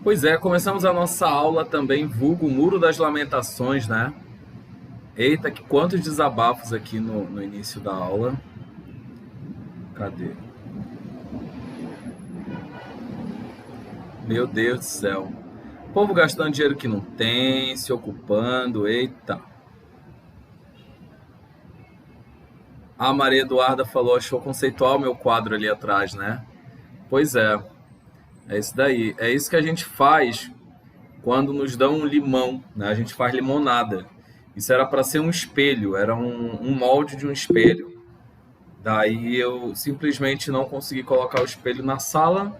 Pois é, começamos a nossa aula também, vulgo Muro das Lamentações, né? Eita, que quantos desabafos aqui no início da aula. Cadê? Meu Deus do céu. O povo gastando dinheiro que não tem, se ocupando, eita. A Maria Eduarda falou, achou conceitual meu quadro ali atrás, né? Pois é isso daí. É isso que a gente faz quando nos dão um limão, né? A gente faz limonada. Isso era para ser um espelho, era um molde de um espelho. Daí eu simplesmente não consegui colocar o espelho na sala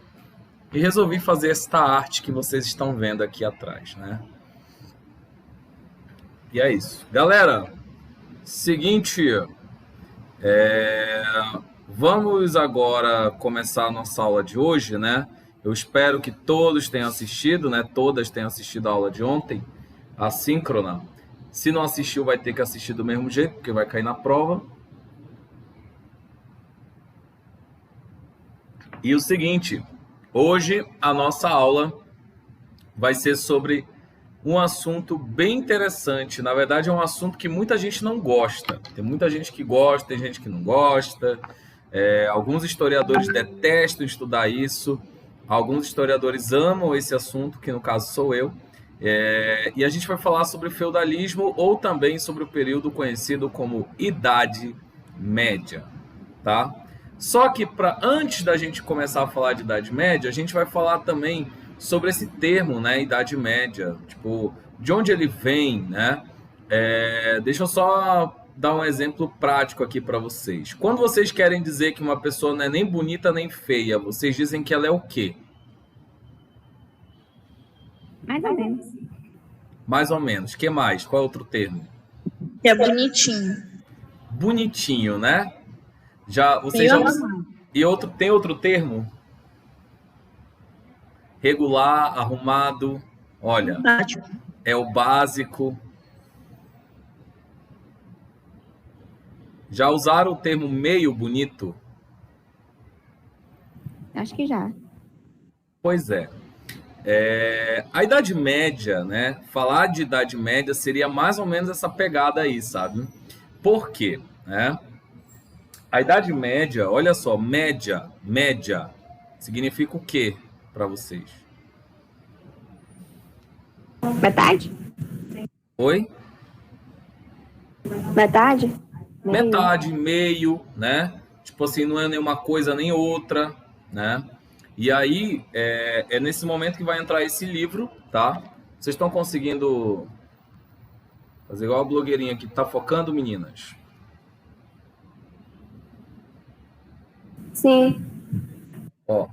e resolvi fazer esta arte que vocês estão vendo aqui atrás, né? E é isso. Galera, seguinte, vamos agora começar a nossa aula de hoje, né? Eu espero que todos tenham assistido, né? Todas tenham assistido a aula de ontem, a síncrona. Se não assistiu, vai ter que assistir do mesmo jeito, porque vai cair na prova. E o seguinte, hoje a nossa aula vai ser sobre um assunto bem interessante. Na verdade, é um assunto que muita gente não gosta. Tem muita gente que gosta, tem gente que não gosta. Alguns historiadores detestam estudar isso. Alguns historiadores amam esse assunto, que no caso sou eu. E a gente vai falar sobre feudalismo ou também sobre o período conhecido como Idade Média, tá? Só que antes da gente começar a falar de Idade Média, a gente vai falar também sobre esse termo, né, Idade Média, tipo, de onde ele vem, né? Deixa eu só dar um exemplo prático aqui para vocês. Quando vocês querem dizer que uma pessoa não é nem bonita nem feia, vocês dizem que ela é o quê? Mais ou menos. Mais ou menos. Que mais? Qual é outro termo? É bonitinho. Bonitinho, né? Tem outro termo? Regular, arrumado. Olha, é o básico. Já usaram o termo meio bonito? Acho que já. Pois é. A Idade Média, né? Falar de Idade Média seria mais ou menos essa pegada aí, sabe? Por quê? Né? A Idade Média, olha só, média, significa o quê para vocês? Metade? Oi? Metade? Metade, meio, né? Tipo assim, não é nenhuma coisa nem outra, né? E aí, é nesse momento que vai entrar esse livro, tá? Vocês estão conseguindo fazer igual a blogueirinha aqui, tá focando, meninas? Sim. Ó,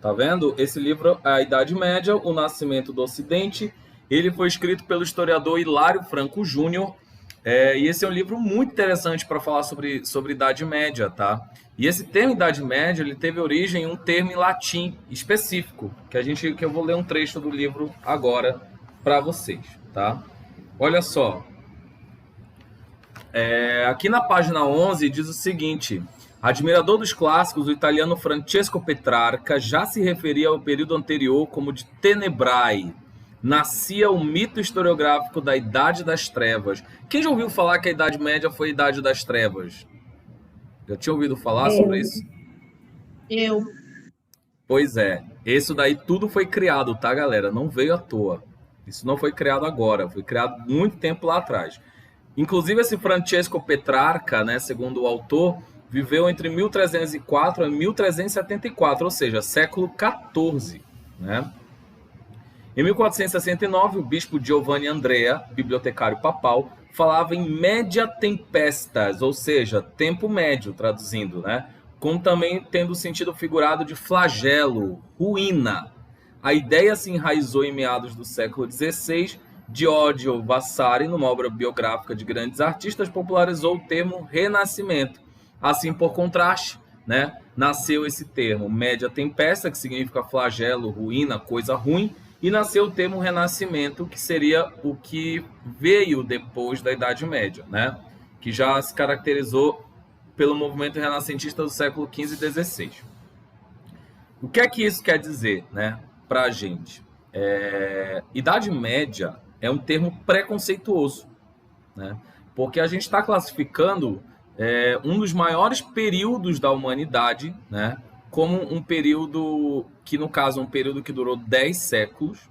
tá vendo? Esse livro é a Idade Média, o Nascimento do Ocidente. Ele foi escrito pelo historiador Hilário Franco Júnior. E esse é um livro muito interessante para falar sobre Idade Média, tá? E esse termo Idade Média, ele teve origem em um termo em latim específico, que eu vou ler um trecho do livro agora para vocês, tá? Olha só. Aqui na página 11 diz o seguinte: admirador dos clássicos, o italiano Francesco Petrarca já se referia ao período anterior como de Tenebrae. Nascia o mito historiográfico da Idade das Trevas. Quem já ouviu falar que a Idade Média foi a Idade das Trevas? Já tinha ouvido falar sobre isso? Eu. Pois é. Isso daí tudo foi criado, tá, galera? Não veio à toa. Isso não foi criado agora. Foi criado muito tempo lá atrás. Inclusive, esse Francesco Petrarca, né, segundo o autor, viveu entre 1304 e 1374, ou seja, século XIV, né? Em 1469, o bispo Giovanni Andrea, bibliotecário papal, falava em media tempestas, ou seja, tempo médio, traduzindo, né? Como também tendo o sentido figurado de flagelo, ruína. A ideia se enraizou em meados do século XVI. Giorgio Vasari, numa obra biográfica de grandes artistas, popularizou o termo renascimento. Assim, por contraste, né, nasceu esse termo média tempesta, que significa flagelo, ruína, coisa ruim, e nasceu o termo renascimento, que seria o que veio depois da Idade Média, né, que já se caracterizou pelo movimento renascentista do século XV e XVI. O que é que isso quer dizer, né? para a gente. Idade Média é um termo preconceituoso, né? Porque a gente está classificando um dos maiores períodos da humanidade, né, como um período que, no caso, um período que durou 10 séculos,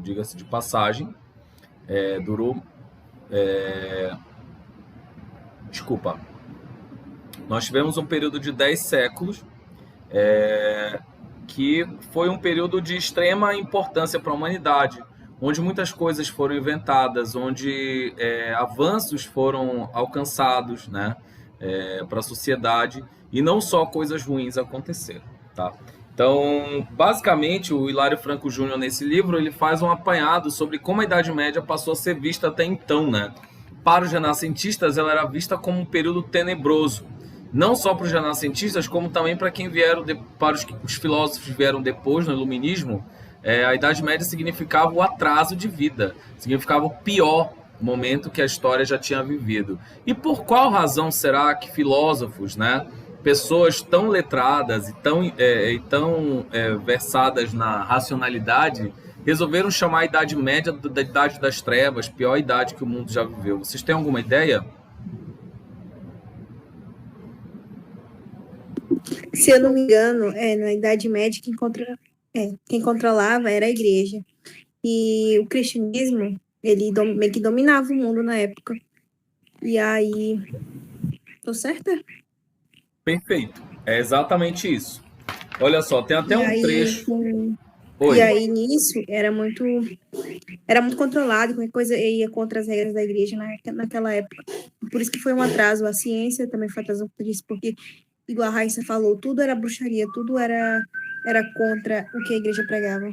diga-se de passagem, Desculpa. Nós tivemos um período de 10 séculos, que foi um período de extrema importância para a humanidade, onde muitas coisas foram inventadas, onde avanços foram alcançados, né, para a sociedade, e não só coisas ruins aconteceram, tá? Então, basicamente, o Hilário Franco Júnior, nesse livro, ele faz um apanhado sobre como a Idade Média passou a ser vista até então, né? Para os renascentistas, ela era vista como um período tenebroso. Não só para os renascentistas, como também para quem vieram, para os filósofos que vieram depois, no Iluminismo. A Idade Média significava o atraso de vida, significava o pior momento que a história já tinha vivido. E por qual razão será que filósofos, né, pessoas tão letradas e tão versadas na racionalidade, resolveram chamar a Idade Média da Idade das Trevas, pior idade que o mundo já viveu? Vocês têm alguma ideia? Se eu não me engano, na Idade Média quem controlava era a igreja. E o cristianismo, ele meio que dominava o mundo na época. E aí... Tô certa? Perfeito. É exatamente isso. Olha só, tem até um trecho... E aí, nisso, era muito controlado, qualquer coisa ia contra as regras da igreja naquela época. Por isso que foi um atraso. A ciência também foi atrasada por isso, porque, igual a Raíssa falou, tudo era bruxaria, tudo era contra o que a igreja pregava.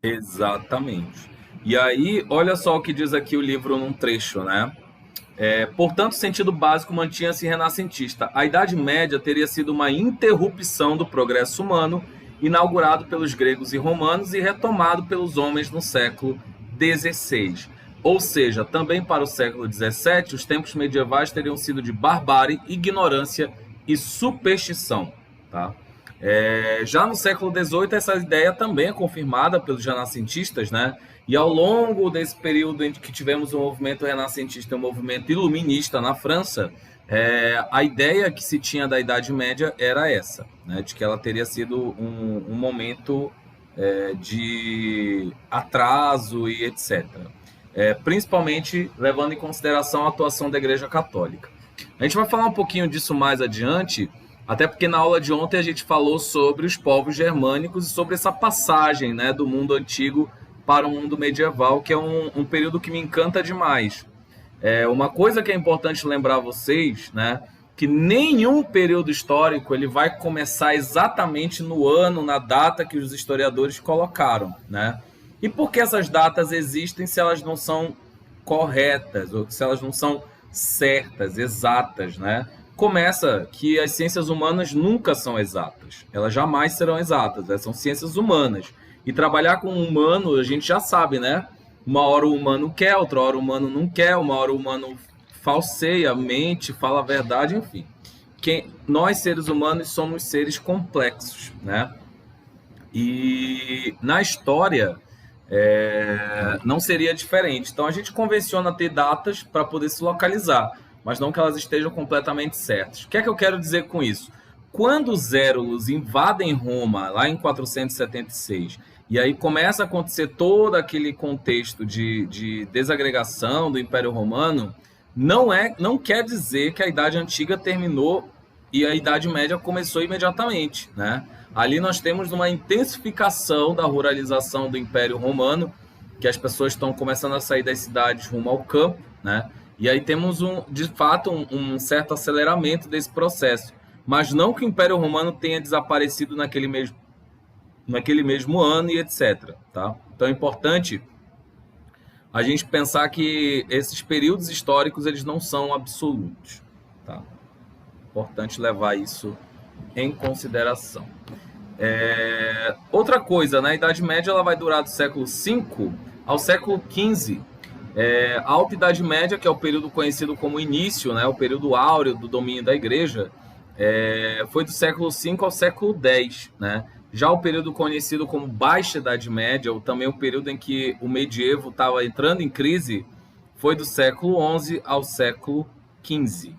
Exatamente. E aí, olha só o que diz aqui o livro num trecho, né? Portanto, o sentido básico mantinha-se renascentista. A Idade Média teria sido uma interrupção do progresso humano, inaugurado pelos gregos e romanos e retomado pelos homens no século XVI. Ou seja, também para o século XVII, os tempos medievais teriam sido de barbárie, ignorância e superstição. Tá? Já no século XVIII, essa ideia também é confirmada pelos renascentistas, né? E ao longo desse período em que tivemos o movimento renascentista e o movimento iluminista na França, a ideia que se tinha da Idade Média era essa, né, de que ela teria sido um momento de atraso e etc. Principalmente levando em consideração a atuação da Igreja Católica. A gente vai falar um pouquinho disso mais adiante, até porque na aula de ontem a gente falou sobre os povos germânicos e sobre essa passagem, né, do mundo antigo para o mundo medieval, que é um período que me encanta demais. Uma coisa que é importante lembrar a vocês, né, que nenhum período histórico ele vai começar exatamente no ano, na data que os historiadores colocaram, né? E por que essas datas existem se elas não são corretas, ou se elas não são certas, exatas, né? Começa que as ciências humanas nunca são exatas, elas jamais serão exatas, são ciências humanas. E trabalhar com o humano, a gente já sabe, né? Uma hora o humano quer, outra hora o humano não quer, uma hora o humano falseia, mente, fala a verdade, enfim. Nós, seres humanos, somos seres complexos, né? E na história não seria diferente. Então a gente convenciona ter datas para poder se localizar, mas não que elas estejam completamente certas. O que é que eu quero dizer com isso? Quando os Érulos invadem Roma, lá em 476, e aí começa a acontecer todo aquele contexto de desagregação do Império Romano, não quer dizer que a Idade Antiga terminou e a Idade Média começou imediatamente, né? Ali nós temos uma intensificação da ruralização do Império Romano, que as pessoas estão começando a sair das cidades rumo ao campo, né? E aí temos, de fato, um certo aceleramento desse processo. Mas não que o Império Romano tenha desaparecido naquele mesmo ano e etc. Tá? Então é importante a gente pensar que esses períodos históricos eles não são absolutos. Tá? Importante levar isso em consideração. Outra coisa, na Idade Média ela vai durar do século V ao século XV. A Alta Idade Média, que é o período conhecido como início, né, o período áureo do domínio da Igreja, foi do século V ao século X, né? Já o período conhecido como Baixa Idade Média, ou também o período em que o medievo estava entrando em crise, foi do século XI ao século XV.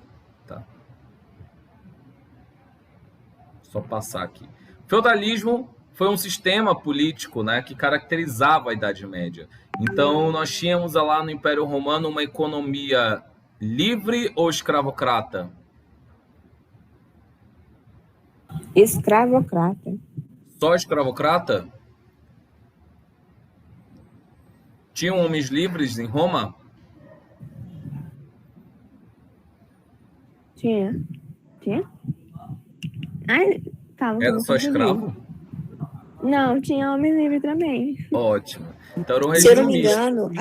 Tá? Só passar aqui. Feudalismo foi um sistema político, né, que caracterizava a Idade Média. Então, nós tínhamos lá no Império Romano uma economia livre ou escravocrata? Escravocrata. Só escravocrata? Tinham homens livres em Roma? Tinha. Ai, calma. Era só escravo? Não, tinha homem livre também. Ótimo. Então era um Se eu regime não me misto. engano,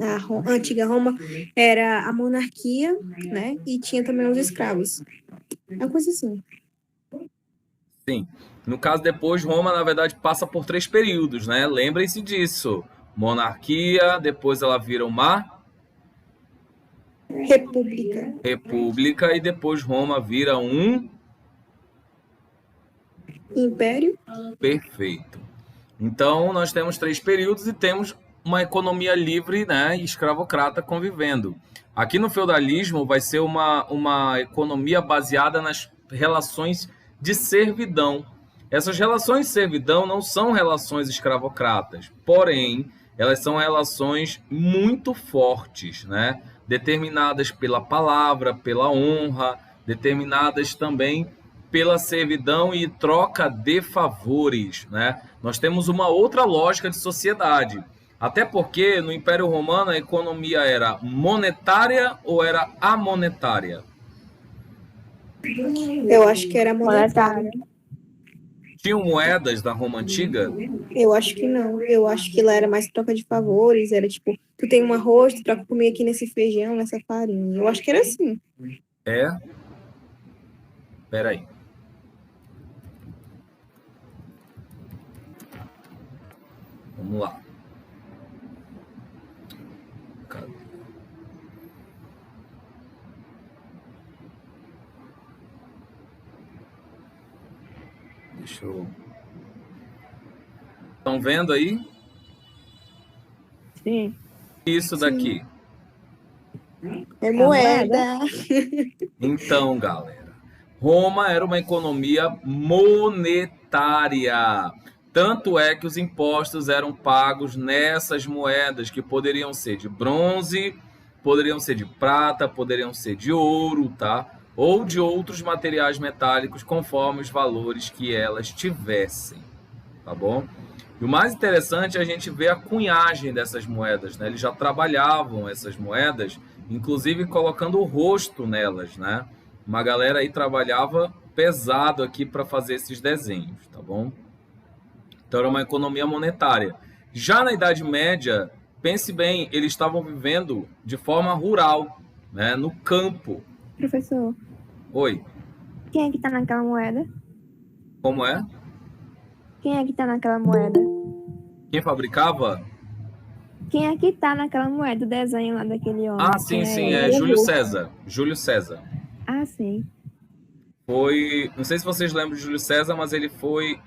a antiga Roma era a monarquia, né? E tinha também os escravos. É uma coisa assim. Sim. No caso, depois, Roma, na verdade, passa por 3 períodos, né? Lembrem-se disso. Monarquia, depois ela vira uma república e depois Roma vira um Império. perfeito. Então, nós temos 3 períodos e temos uma economia livre, né, e escravocrata convivendo. Aqui no feudalismo vai ser uma economia baseada nas relações de servidão. Essas relações de servidão não são relações escravocratas, porém, elas são relações muito fortes, né? Determinadas pela palavra, pela honra, determinadas também pela servidão e troca de favores, né? Nós temos uma outra lógica de sociedade. Até porque no Império Romano a economia era monetária ou era amonetária? Eu acho que era monetária. Tinham moedas da Roma Antiga? Eu acho que não. Eu acho que lá era mais troca de favores. Era tipo, tu tem um arroz, tu troca comigo aqui nesse feijão, nessa farinha. Eu acho que era assim. É? Peraí. Vamos lá. Cadê? Deixa eu... Estão vendo aí? Sim. Isso daqui. É moeda. Então, galera, Roma era uma economia monetária. Tanto é que os impostos eram pagos nessas moedas, que poderiam ser de bronze, poderiam ser de prata, poderiam ser de ouro, tá? Ou de outros materiais metálicos, conforme os valores que elas tivessem, tá bom? E o mais interessante é a gente ver a cunhagem dessas moedas, né? Eles já trabalhavam essas moedas, inclusive colocando o rosto nelas, né? Uma galera aí trabalhava pesado aqui para fazer esses desenhos, tá bom? Então era uma economia monetária. Já na Idade Média, pense bem, eles estavam vivendo de forma rural, né? No campo. Professor, Oi, quem é que tá naquela moeda? como é? Quem é que tá naquela moeda? Quem fabricava? Quem é que tá naquela moeda? O desenho lá daquele homem. Ah, sim, sim, é Júlio César. Júlio César. Ah, sim. Foi, não sei se vocês lembram de Júlio César, mas ele foi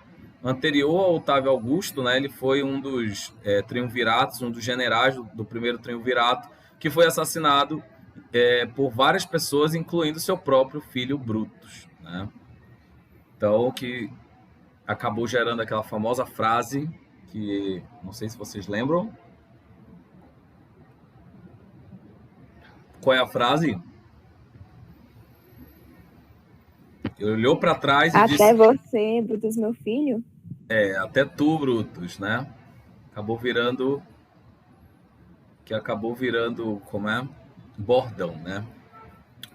anterior ao Otávio Augusto, né? Ele foi um dos triunviratos, um dos generais do primeiro triunvirato, que foi assassinado por várias pessoas, incluindo seu próprio filho Brutus, né? Então, que acabou gerando aquela famosa frase que, não sei se vocês lembram. Qual é a frase? Ele olhou para trás e disse... Até você, Brutus, meu filho? Até tu, Brutus, né? Acabou virando... como é? Bordão, né?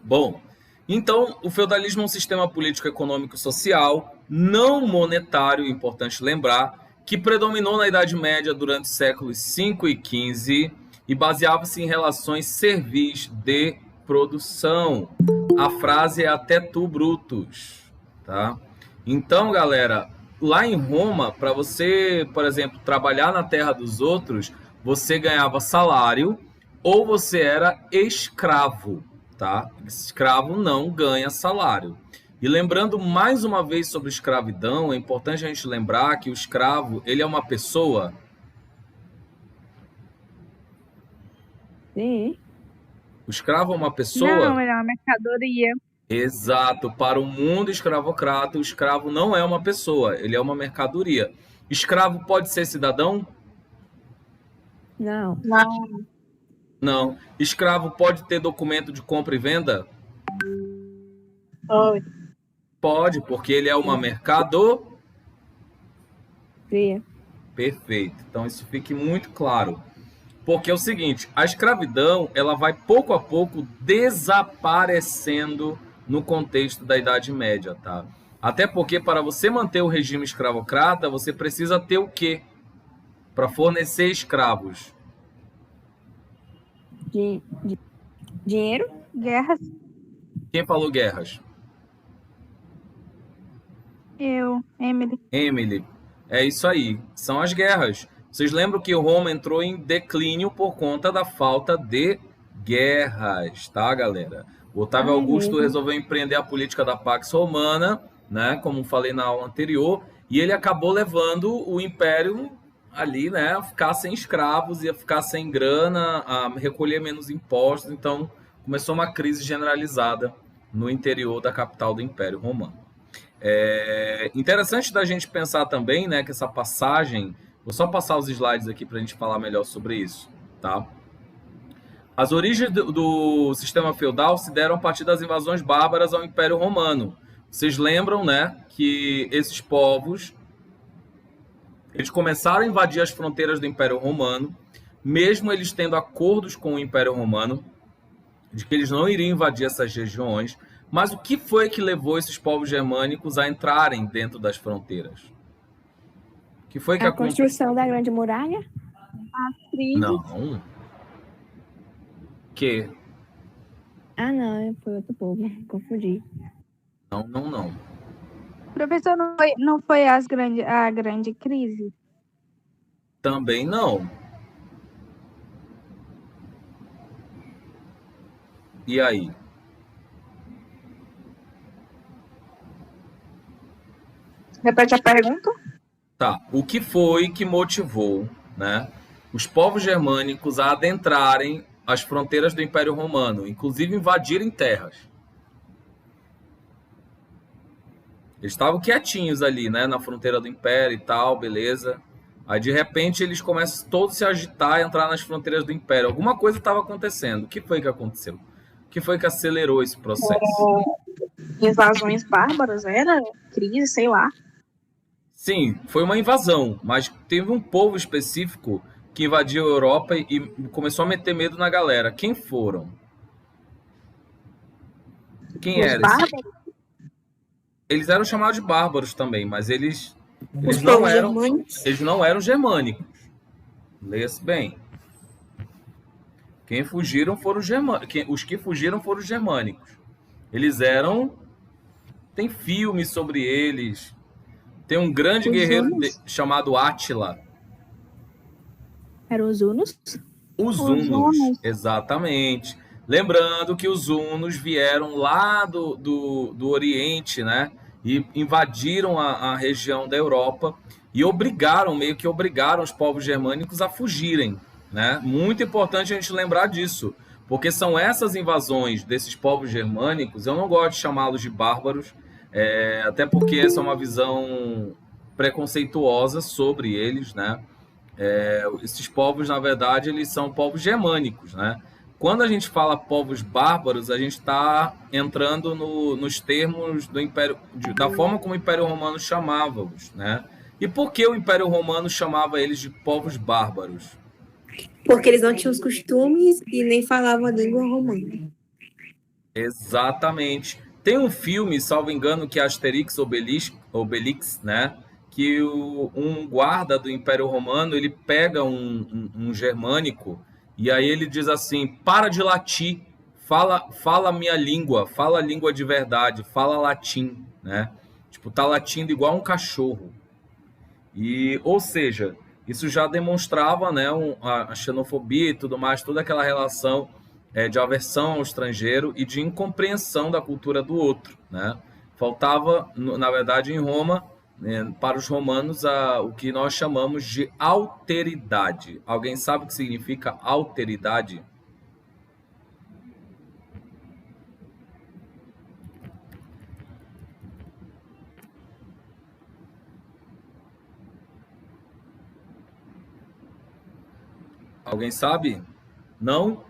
Bom, então o feudalismo é um sistema político, econômico e social não monetário, importante lembrar, que predominou na Idade Média durante os séculos V e XV e baseava-se em relações servis de produção. A frase é até tu, Brutus, tá? Então, galera, lá em Roma, para você, por exemplo, trabalhar na terra dos outros, você ganhava salário ou você era escravo, tá? Escravo não ganha salário. E lembrando mais uma vez sobre escravidão, é importante a gente lembrar que o escravo, ele é uma pessoa. Sim. O escravo é uma pessoa? Não, ele é uma mercadoria. Exato. Para o mundo escravocrata, o escravo não é uma pessoa, ele é uma mercadoria. Escravo pode ser cidadão? Não. Não. Não. Escravo pode ter documento de compra e venda? Pode. Pode, porque ele é uma mercadoria. Cria. Perfeito. Então isso fique muito claro. Porque é o seguinte, a escravidão, ela vai pouco a pouco desaparecendo no contexto da Idade Média, tá? Até porque para você manter o regime escravocrata, você precisa ter o quê? Para fornecer escravos. Dinheiro? Guerras. Quem falou guerras? Emily. Emily. É isso aí, são as guerras. Vocês lembram que Roma entrou em declínio por conta da falta de guerras, tá, galera? O Otávio Augusto resolveu empreender a política da Pax Romana, né, como falei na aula anterior, e ele acabou levando o império ali, né, a ficar sem escravos, ia ficar sem grana, a recolher menos impostos, então começou uma crise generalizada no interior da capital do Império Romano. É interessante da gente pensar também, né, que essa passagem, vou só passar os slides aqui para a gente falar melhor sobre isso, tá? As origens do sistema feudal se deram a partir das invasões bárbaras ao Império Romano. Vocês lembram, né, que esses povos, eles começaram a invadir as fronteiras do Império Romano, mesmo eles tendo acordos com o Império Romano, de que eles não iriam invadir essas regiões. Mas o que foi que levou esses povos germânicos a entrarem dentro das fronteiras? O que foi que A construção da Grande Muralha? Não. Que? Ah, não, foi outro povo. Confundi. Não. Professor, não foi a grande crise? Também não. E aí? Repete a pergunta. Tá. O que foi que motivou, né, os povos germânicos a adentrarem as fronteiras do Império Romano, inclusive invadirem terras? Eles estavam quietinhos ali, né, na fronteira do Império e tal, beleza. Aí, de repente, eles começam todos a se agitar e entrar nas fronteiras do Império. Alguma coisa estava acontecendo. O que foi que aconteceu? O que foi que acelerou esse processo? Invasões bárbaras, era crise, sei lá. Sim, foi uma invasão, mas teve um povo específico que invadiu a Europa e começou a meter medo na galera. Quem foram? Quem eram? Eles eram chamados de bárbaros também, mas eles não eram germânicos. Leia-se bem. Quem fugiram foram os germânicos. Os que fugiram foram os germânicos. Eles eram... Tem filmes sobre eles. Tem um grande guerreiro chamado Átila. Eram os Hunos? Os Hunos, exatamente. Lembrando que os Hunos vieram lá do Oriente, né? E invadiram a região da Europa e meio que obrigaram os povos germânicos a fugirem, né? Muito importante a gente lembrar disso, porque são essas invasões desses povos germânicos, eu não gosto de chamá-los de bárbaros, até porque essa é uma visão preconceituosa sobre eles, né? Esses povos, na verdade, eles são povos germânicos, né? Quando a gente fala povos bárbaros, a gente está entrando nos termos do Império, da forma como o Império Romano chamava-os, né? E por que o Império Romano chamava eles de povos bárbaros? Porque eles não tinham os costumes e nem falavam a língua romana. Exatamente. Tem um filme, salvo engano, que é Asterix Obelix, né? Que um guarda do Império Romano, ele pega um germânico e aí ele diz assim, para de latir, fala a minha língua, fala a língua de verdade, fala latim, né? Tipo, tá latindo igual um cachorro. Ou seja, isso já demonstrava, né, a xenofobia e tudo mais, toda aquela relação de aversão ao estrangeiro e de incompreensão da cultura do outro, né? Faltava, na verdade, em Roma, para os romanos, o que nós chamamos de alteridade. Alguém sabe o que significa alteridade? Alguém sabe? Não?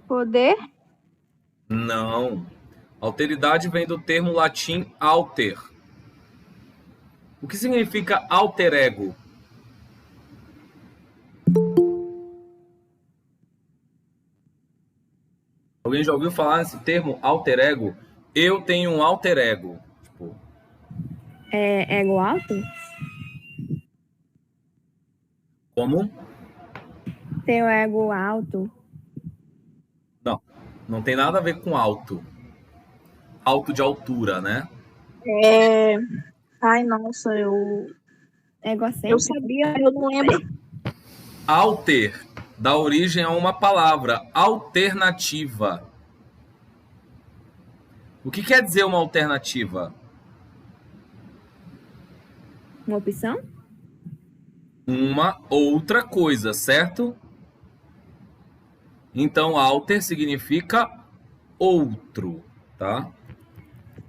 Poder? Não. Alteridade vem do termo latim alter. O que significa alter ego? Alguém já ouviu falar nesse termo alter ego? Eu tenho um alter ego. Tipo, É ego alto? como? Teu ego alto. Não, não tem nada a ver com alto. Alto de altura, né? Ai, nossa, eu Egocêntrico. sabia, eu não lembro. Alter dá origem a uma palavra, alternativa. O que quer dizer uma alternativa? Uma opção? Uma outra coisa, certo? Então, alter significa outro, tá?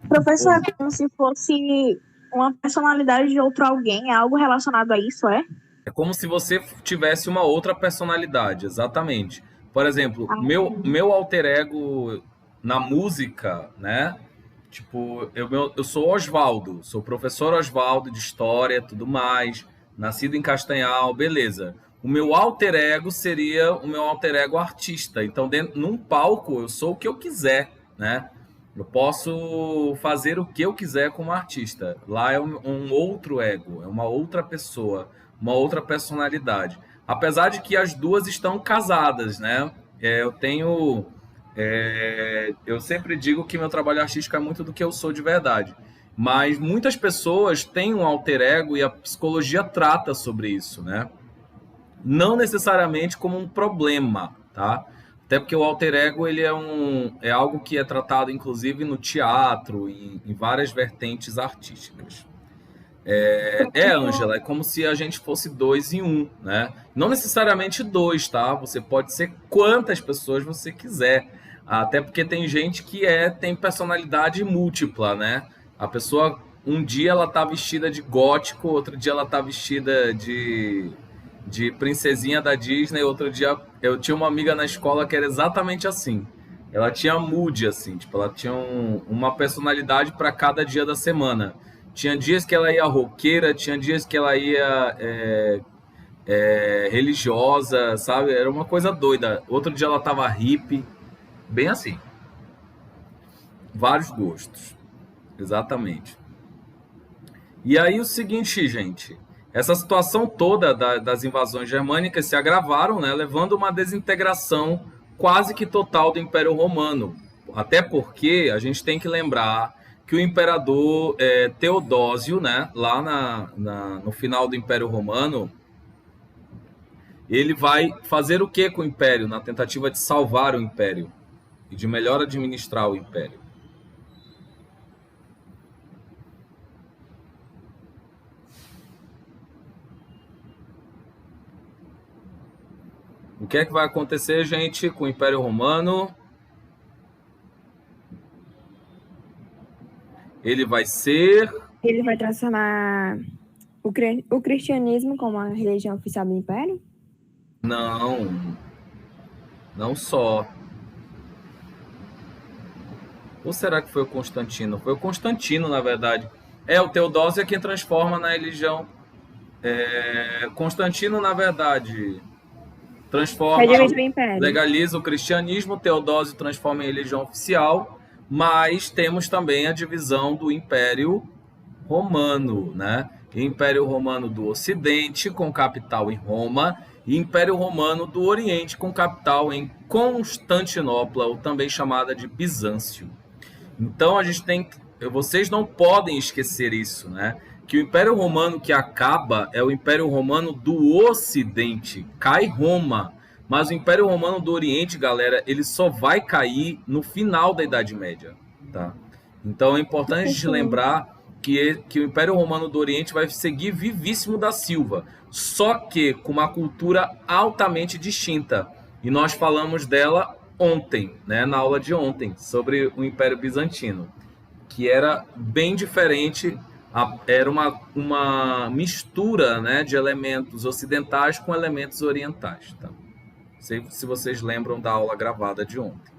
Professor, é como se fosse uma personalidade de outro alguém, é algo relacionado a isso, é? É como se você tivesse uma outra personalidade, exatamente. Por exemplo, meu alter ego na música, né? Tipo, eu sou Oswaldo, sou professor Oswaldo de história, tudo mais, nascido em Castanhal, beleza. O meu alter ego seria o meu alter ego artista. Então, num palco, eu sou o que eu quiser, né? Eu posso fazer o que eu quiser como artista. Lá é um outro ego, é uma outra pessoa, uma outra personalidade. Apesar de que as duas estão casadas, né? Eu sempre digo que meu trabalho artístico é muito do que eu sou de verdade. Mas muitas pessoas têm um alter ego e a psicologia trata sobre isso, né? Não necessariamente como um problema, tá? Até porque o alter ego ele é algo que é tratado, inclusive, no teatro e em várias vertentes artísticas. Ângela, é como se a gente fosse dois em um, né? Não necessariamente dois, tá? Você pode ser quantas pessoas você quiser. Até porque tem gente que tem personalidade múltipla, né? A pessoa, um dia ela tá vestida de gótico, outro dia ela tá vestida de princesinha da Disney, outro dia eu tinha uma amiga na escola que era exatamente assim. Ela tinha mood, assim, tipo, ela tinha uma personalidade para cada dia da semana. Tinha dias que ela ia roqueira, tinha dias que ela ia religiosa, sabe? Era uma coisa doida. Outro dia ela tava hippie, bem assim. Vários gostos, exatamente. E aí o seguinte, gente, essa situação toda das invasões germânicas se agravaram, né, levando a uma desintegração quase que total do Império Romano. Até porque a gente tem que lembrar que o imperador Teodósio, né, lá no final do Império Romano, ele vai fazer o que com o Império, na tentativa de salvar o Império e de melhor administrar o Império? O que é que vai acontecer, gente, com o Império Romano? Ele vai transformar o cristianismo como a religião oficial do Império? Não só. Ou será que foi o Constantino? Foi o Constantino, na verdade. O Teodósio é quem transforma na religião. Constantino, na verdade, transforma, legaliza o cristianismo, Teodósio transforma em religião oficial, mas temos também a divisão do Império Romano, né? Império Romano do Ocidente, com capital em Roma, e Império Romano do Oriente, com capital em Constantinopla, ou também chamada de Bizâncio. Então vocês não podem esquecer isso, né? Que o Império Romano que acaba é o Império Romano do Ocidente. Cai Roma. Mas o Império Romano do Oriente, galera, ele só vai cair no final da Idade Média. tá? Então é importante a gente lembrar que o Império Romano do Oriente vai seguir vivíssimo da Silva, só que com uma cultura altamente distinta. E nós falamos dela ontem, né, na aula de ontem, sobre o Império Bizantino, que era bem diferente, era uma mistura, né, de elementos ocidentais com elementos orientais. Tá? Não sei se vocês lembram da aula gravada de ontem.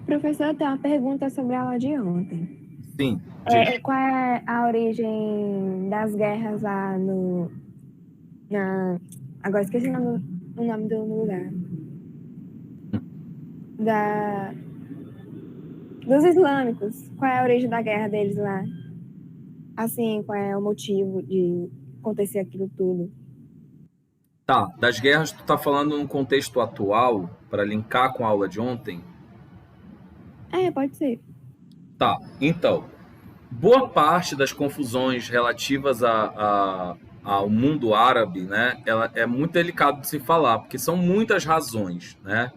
Professor, tem uma pergunta sobre a aula de ontem. Sim. Qual é a origem das guerras lá agora esqueci o nome do lugar. Dos islâmicos. Qual é a origem da guerra deles lá? Assim, qual é o motivo de acontecer aquilo tudo? Tá, das guerras tu tá falando num contexto atual, para linkar com a aula de ontem? Pode ser. Tá, então, boa parte das confusões relativas ao mundo árabe, né, ela é muito delicado de se falar, porque são muitas razões, né?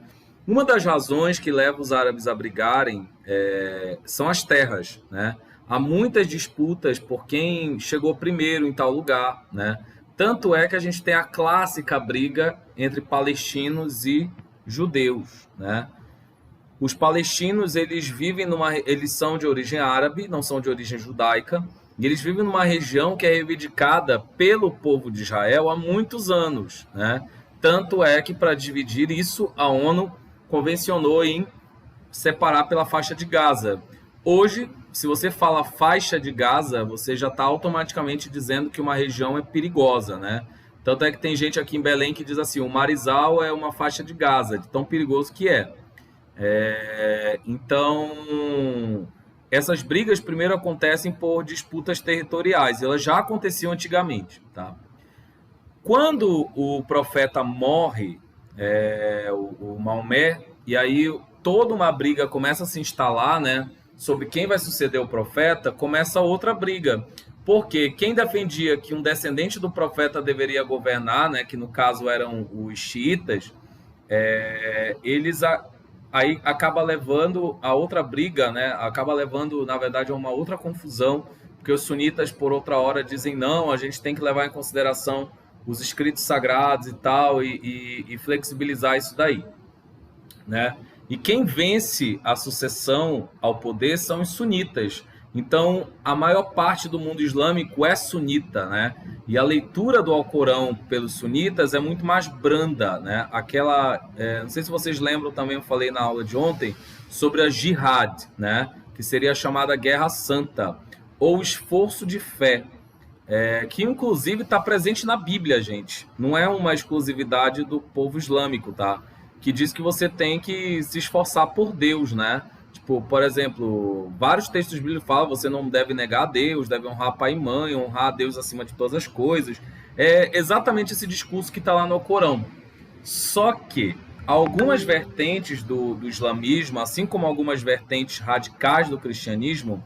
Uma das razões que leva os árabes a brigarem são as terras, né? Há muitas disputas por quem chegou primeiro em tal lugar, né? Tanto é que a gente tem a clássica briga entre palestinos e judeus, né? Os palestinos, eles são de origem árabe, não são de origem judaica, e eles vivem numa região que é reivindicada pelo povo de Israel há muitos anos, né? Tanto é que, para dividir isso, a ONU convencionou em separar pela faixa de Gaza. Hoje, se você fala faixa de Gaza, você já está automaticamente dizendo que uma região é perigosa, né? Tanto é que tem gente aqui em Belém que diz assim, o Marizal é uma faixa de Gaza, de tão perigoso que é. Então, essas brigas primeiro acontecem por disputas territoriais, elas já aconteciam antigamente, tá? Quando o profeta morre, o Maomé, e aí toda uma briga começa a se instalar, né, sobre quem vai suceder o profeta, começa outra briga, porque quem defendia que um descendente do profeta deveria governar, né, que no caso eram os xiitas, eles aí acaba levando a outra briga, né? Acaba levando, na verdade, a uma outra confusão, porque os sunitas, por outra hora, dizem não, a gente tem que levar em consideração os escritos sagrados e tal, e flexibilizar isso daí, né? E quem vence a sucessão ao poder são os sunitas. Então, a maior parte do mundo islâmico é sunita, né? E a leitura do Alcorão pelos sunitas é muito mais branda, né? Não sei se vocês lembram também, eu falei na aula de ontem, sobre a jihad, né? Que seria a chamada Guerra Santa, ou esforço de fé, que inclusive está presente na Bíblia, gente. Não é uma exclusividade do povo islâmico, tá? Que diz que você tem que se esforçar por Deus, né? Tipo, por exemplo, vários textos bíblicos falam que você não deve negar a Deus, deve honrar pai e mãe, honrar a Deus acima de todas as coisas. É exatamente esse discurso que está lá no Alcorão. Só que algumas vertentes do islamismo, assim como algumas vertentes radicais do cristianismo,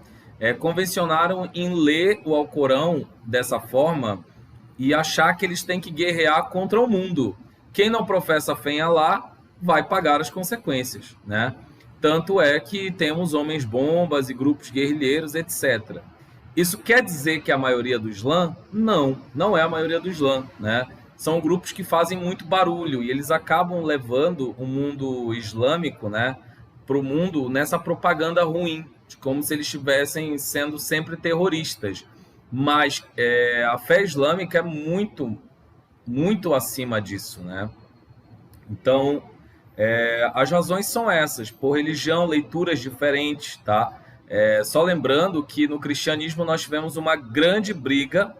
convencionaram em ler o Alcorão dessa forma e achar que eles têm que guerrear contra o mundo. Quem não professa fé em Alá vai pagar as consequências, né? Tanto é que temos homens-bombas e grupos guerrilheiros, etc. Isso quer dizer que é a maioria do Islã? Não, não é a maioria do Islã, né? São grupos que fazem muito barulho e eles acabam levando o mundo islâmico, né, para o mundo nessa propaganda ruim, de como se eles estivessem sendo sempre terroristas. Mas a fé islâmica é muito, muito acima disso, né? Então, as razões são essas, por religião, leituras diferentes, tá? Só lembrando que no cristianismo nós tivemos uma grande briga,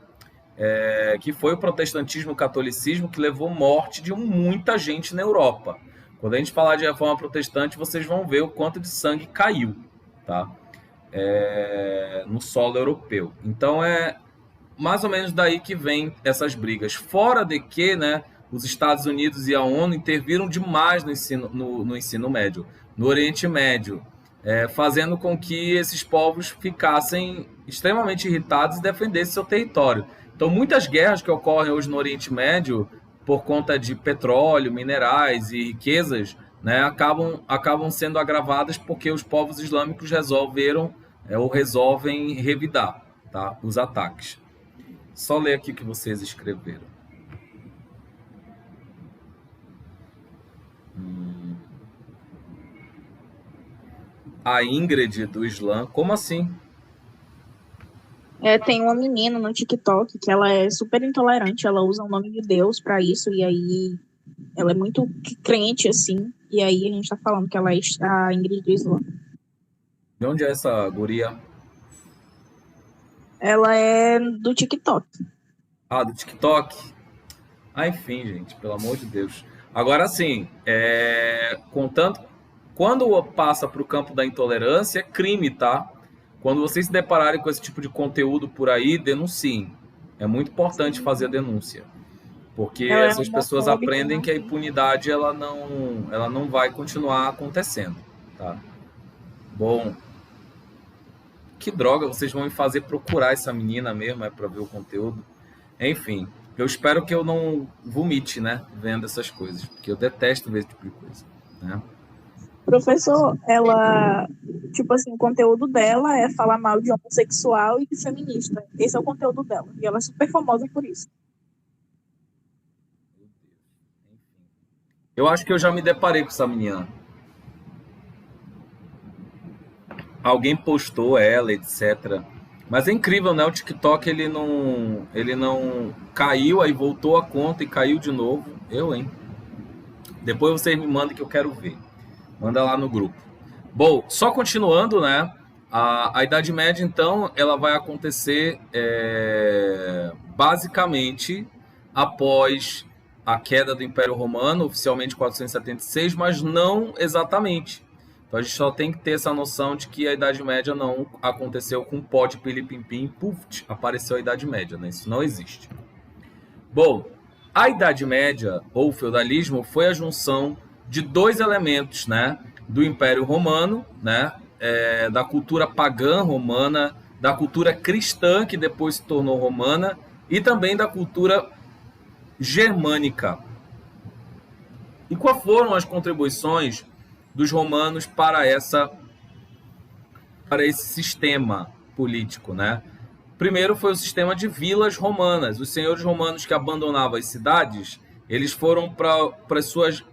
que foi o protestantismo e o catolicismo, que levou morte de muita gente na Europa. Quando a gente falar de reforma protestante, vocês vão ver o quanto de sangue caiu, tá? No solo europeu. Então é mais ou menos daí que vem essas brigas. Fora de que, né, os Estados Unidos e a ONU interviram demais no ensino médio, no Oriente Médio, fazendo com que esses povos ficassem extremamente irritados e defendessem seu território. Então, muitas guerras que ocorrem hoje no Oriente Médio, por conta de petróleo, minerais e riquezas, né, acabam sendo agravadas porque os povos islâmicos resolvem revidar, tá, os ataques. Só ler aqui o que vocês escreveram. A Ingrid do Islã, como assim? Tem uma menina no TikTok que ela é super intolerante, ela usa o nome de Deus pra isso, e aí ela é muito crente, assim, e aí a gente tá falando que ela é a Ingrid do Islã. De onde é essa guria? Ela é do TikTok. Ah, do TikTok? Ah, enfim, gente, pelo amor de Deus. Agora sim, contanto, quando passa para o campo da intolerância, é crime, tá? Quando vocês se depararem com esse tipo de conteúdo por aí, denunciem. É muito importante fazer a denúncia. Porque Ela é essas pessoas homofóbica, aprendem né? que a impunidade ela não vai continuar acontecendo, tá? Bom, que droga, vocês vão me fazer procurar essa menina mesmo, para ver o conteúdo. Enfim, eu espero que eu não vomite, né, vendo essas coisas, porque eu detesto ver esse tipo de coisa, né? Professor, ela, tipo assim, o conteúdo dela é falar mal de homossexual e de feminista. Esse é o conteúdo dela. E ela é super famosa por isso. Eu acho que eu já me deparei com essa menina. Alguém postou ela, etc. Mas é incrível, né? O TikTok, ele não caiu, aí voltou a conta e caiu de novo. Hein? Depois vocês me mandam que eu quero ver. Manda lá no grupo. Bom, só continuando, né? A Idade Média, então, ela vai acontecer basicamente após a queda do Império Romano, oficialmente 476, mas não exatamente. Então a gente só tem que ter essa noção de que a Idade Média não aconteceu com pó de pili-pim-pim, puf, apareceu a Idade Média, né? Isso não existe. Bom, a Idade Média, ou feudalismo, foi a junção de dois elementos, né? Do Império Romano, né? Da cultura pagã romana, da cultura cristã, que depois se tornou romana, e também da cultura germânica. E quais foram as contribuições dos romanos para esse sistema político, né? Primeiro foi o sistema de vilas romanas. Os senhores romanos que abandonavam as cidades, eles foram para as suas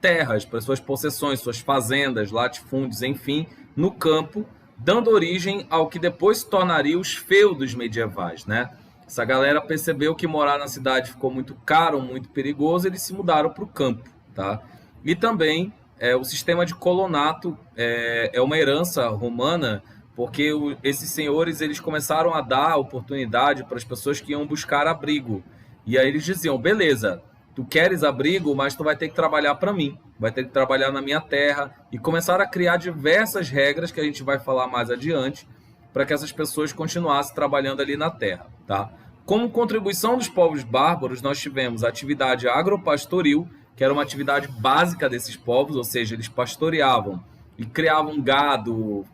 terras, para as suas possessões, suas fazendas, latifúndios, enfim, no campo, dando origem ao que depois se tornaria os feudos medievais, né? Essa galera percebeu que morar na cidade ficou muito caro, muito perigoso, eles se mudaram para o campo, tá? E também o sistema de colonato é uma herança romana, porque esses senhores eles começaram a dar oportunidade para as pessoas que iam buscar abrigo. E aí eles diziam, beleza, tu queres abrigo, mas tu vai ter que trabalhar para mim, vai ter que trabalhar na minha terra. E começaram a criar diversas regras que a gente vai falar mais adiante, para que essas pessoas continuassem trabalhando ali na terra, tá? Como contribuição dos povos bárbaros, nós tivemos a atividade agropastoril, que era uma atividade básica desses povos, ou seja, eles pastoreavam e criavam gado,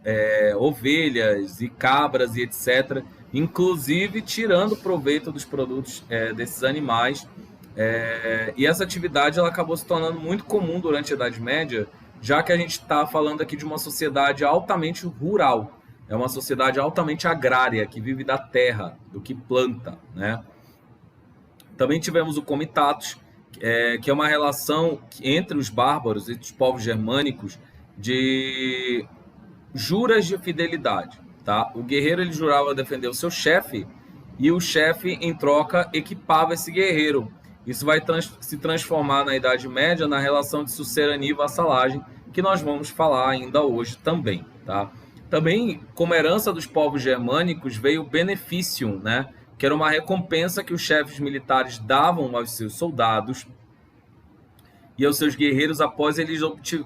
ovelhas e cabras e etc., inclusive tirando proveito dos produtos desses animais. E essa atividade ela acabou se tornando muito comum durante a Idade Média, já que a gente está falando aqui de uma sociedade altamente rural. É uma sociedade altamente agrária, que vive da terra, do que planta, né? Também tivemos o comitatus, que é uma relação entre os bárbaros e os povos germânicos de juras de fidelidade, tá? O guerreiro ele jurava defender o seu chefe e o chefe, em troca, equipava esse guerreiro. Isso vai se transformar na Idade Média na relação de sucerania e vassalagem, que nós vamos falar ainda hoje também, tá? Também, como herança dos povos germânicos, veio o beneficium, né? Que era uma recompensa que os chefes militares davam aos seus soldados e aos seus guerreiros após eles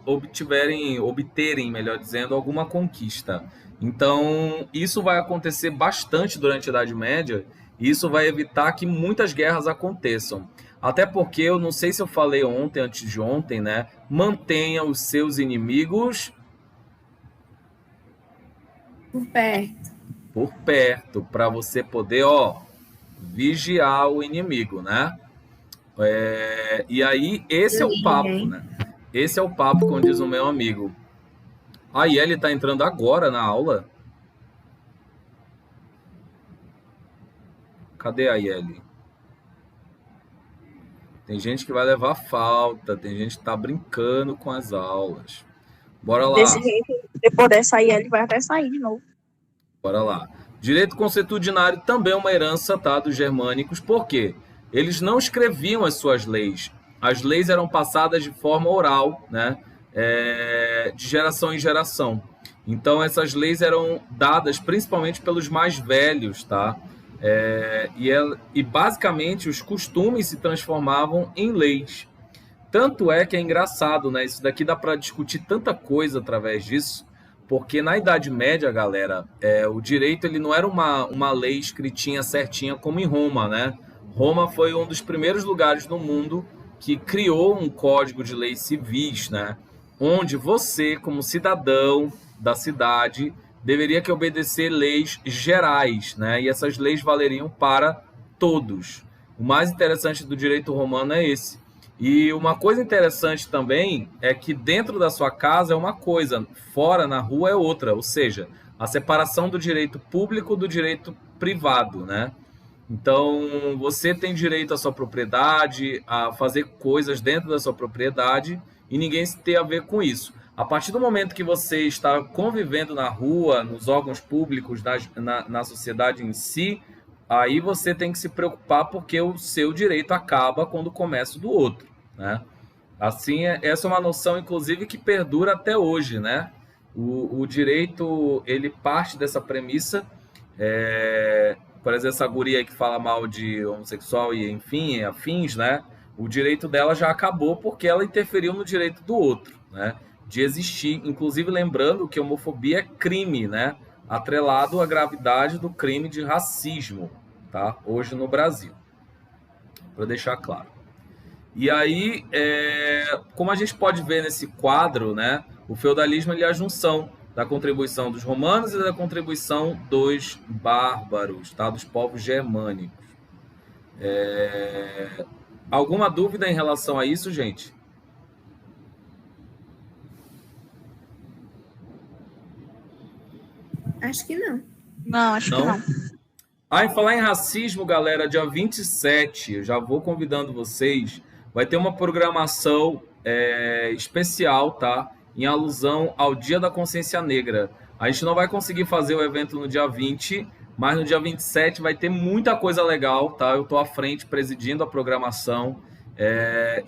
obterem, melhor dizendo, alguma conquista. Então, isso vai acontecer bastante durante a Idade Média e isso vai evitar que muitas guerras aconteçam. Até porque, eu não sei se eu falei ontem, antes de ontem, né? Mantenha os seus inimigos por perto, para você poder, vigiar o inimigo, né? E aí, esse é o papo, né? Esse é o papo, como diz o meu amigo. A Yeli está entrando agora na aula? Cadê a Yeli? Tem gente que vai levar falta, tem gente que está brincando com as aulas. Bora lá. Desse jeito, depois dessa aí, ele vai até sair de novo. Bora lá. Direito consuetudinário também é uma herança, tá, dos germânicos. Por quê? Eles não escreviam as suas leis. As leis eram passadas de forma oral, né? De geração em geração. Então, essas leis eram dadas principalmente pelos mais velhos, tá? E basicamente os costumes se transformavam em leis. Tanto é que é engraçado, né? Isso daqui dá para discutir tanta coisa através disso, porque na Idade Média, galera, o direito ele não era uma lei escritinha certinha como em Roma, né? Roma foi um dos primeiros lugares no mundo que criou um código de leis civis, né? Onde você, como cidadão da cidade, deveria que obedecer leis gerais, né? E essas leis valeriam para todos. O mais interessante do direito romano é esse. E uma coisa interessante também é que dentro da sua casa é uma coisa, fora na rua é outra, ou seja, a separação do direito público do direito privado, né? Então, você tem direito à sua propriedade, a fazer coisas dentro da sua propriedade e ninguém tem a ver com isso. A partir do momento que você está convivendo na rua, nos órgãos públicos, na sociedade em si, aí você tem que se preocupar porque o seu direito acaba quando começa o do outro, né? Assim, essa é uma noção, inclusive, que perdura até hoje, né? O direito, ele parte dessa premissa, por exemplo, essa guria aí que fala mal de homossexual e, enfim, afins, né? O direito dela já acabou porque ela interferiu no direito do outro, né? De existir, inclusive lembrando que homofobia é crime, né? Atrelado à gravidade do crime de racismo, tá? Hoje no Brasil, para deixar claro. E aí, como a gente pode ver nesse quadro, né? O feudalismo ele é a junção da contribuição dos romanos e da contribuição dos bárbaros, tá? Dos povos germânicos. Alguma dúvida em relação a isso, gente? Acho que não. Não, acho que Não? não. Em falar em racismo, galera, dia 27, eu já vou convidando vocês, vai ter uma programação especial, tá? Em alusão ao Dia da Consciência Negra. A gente não vai conseguir fazer o evento no dia 20, mas no dia 27 vai ter muita coisa legal, tá? Eu tô à frente presidindo a programação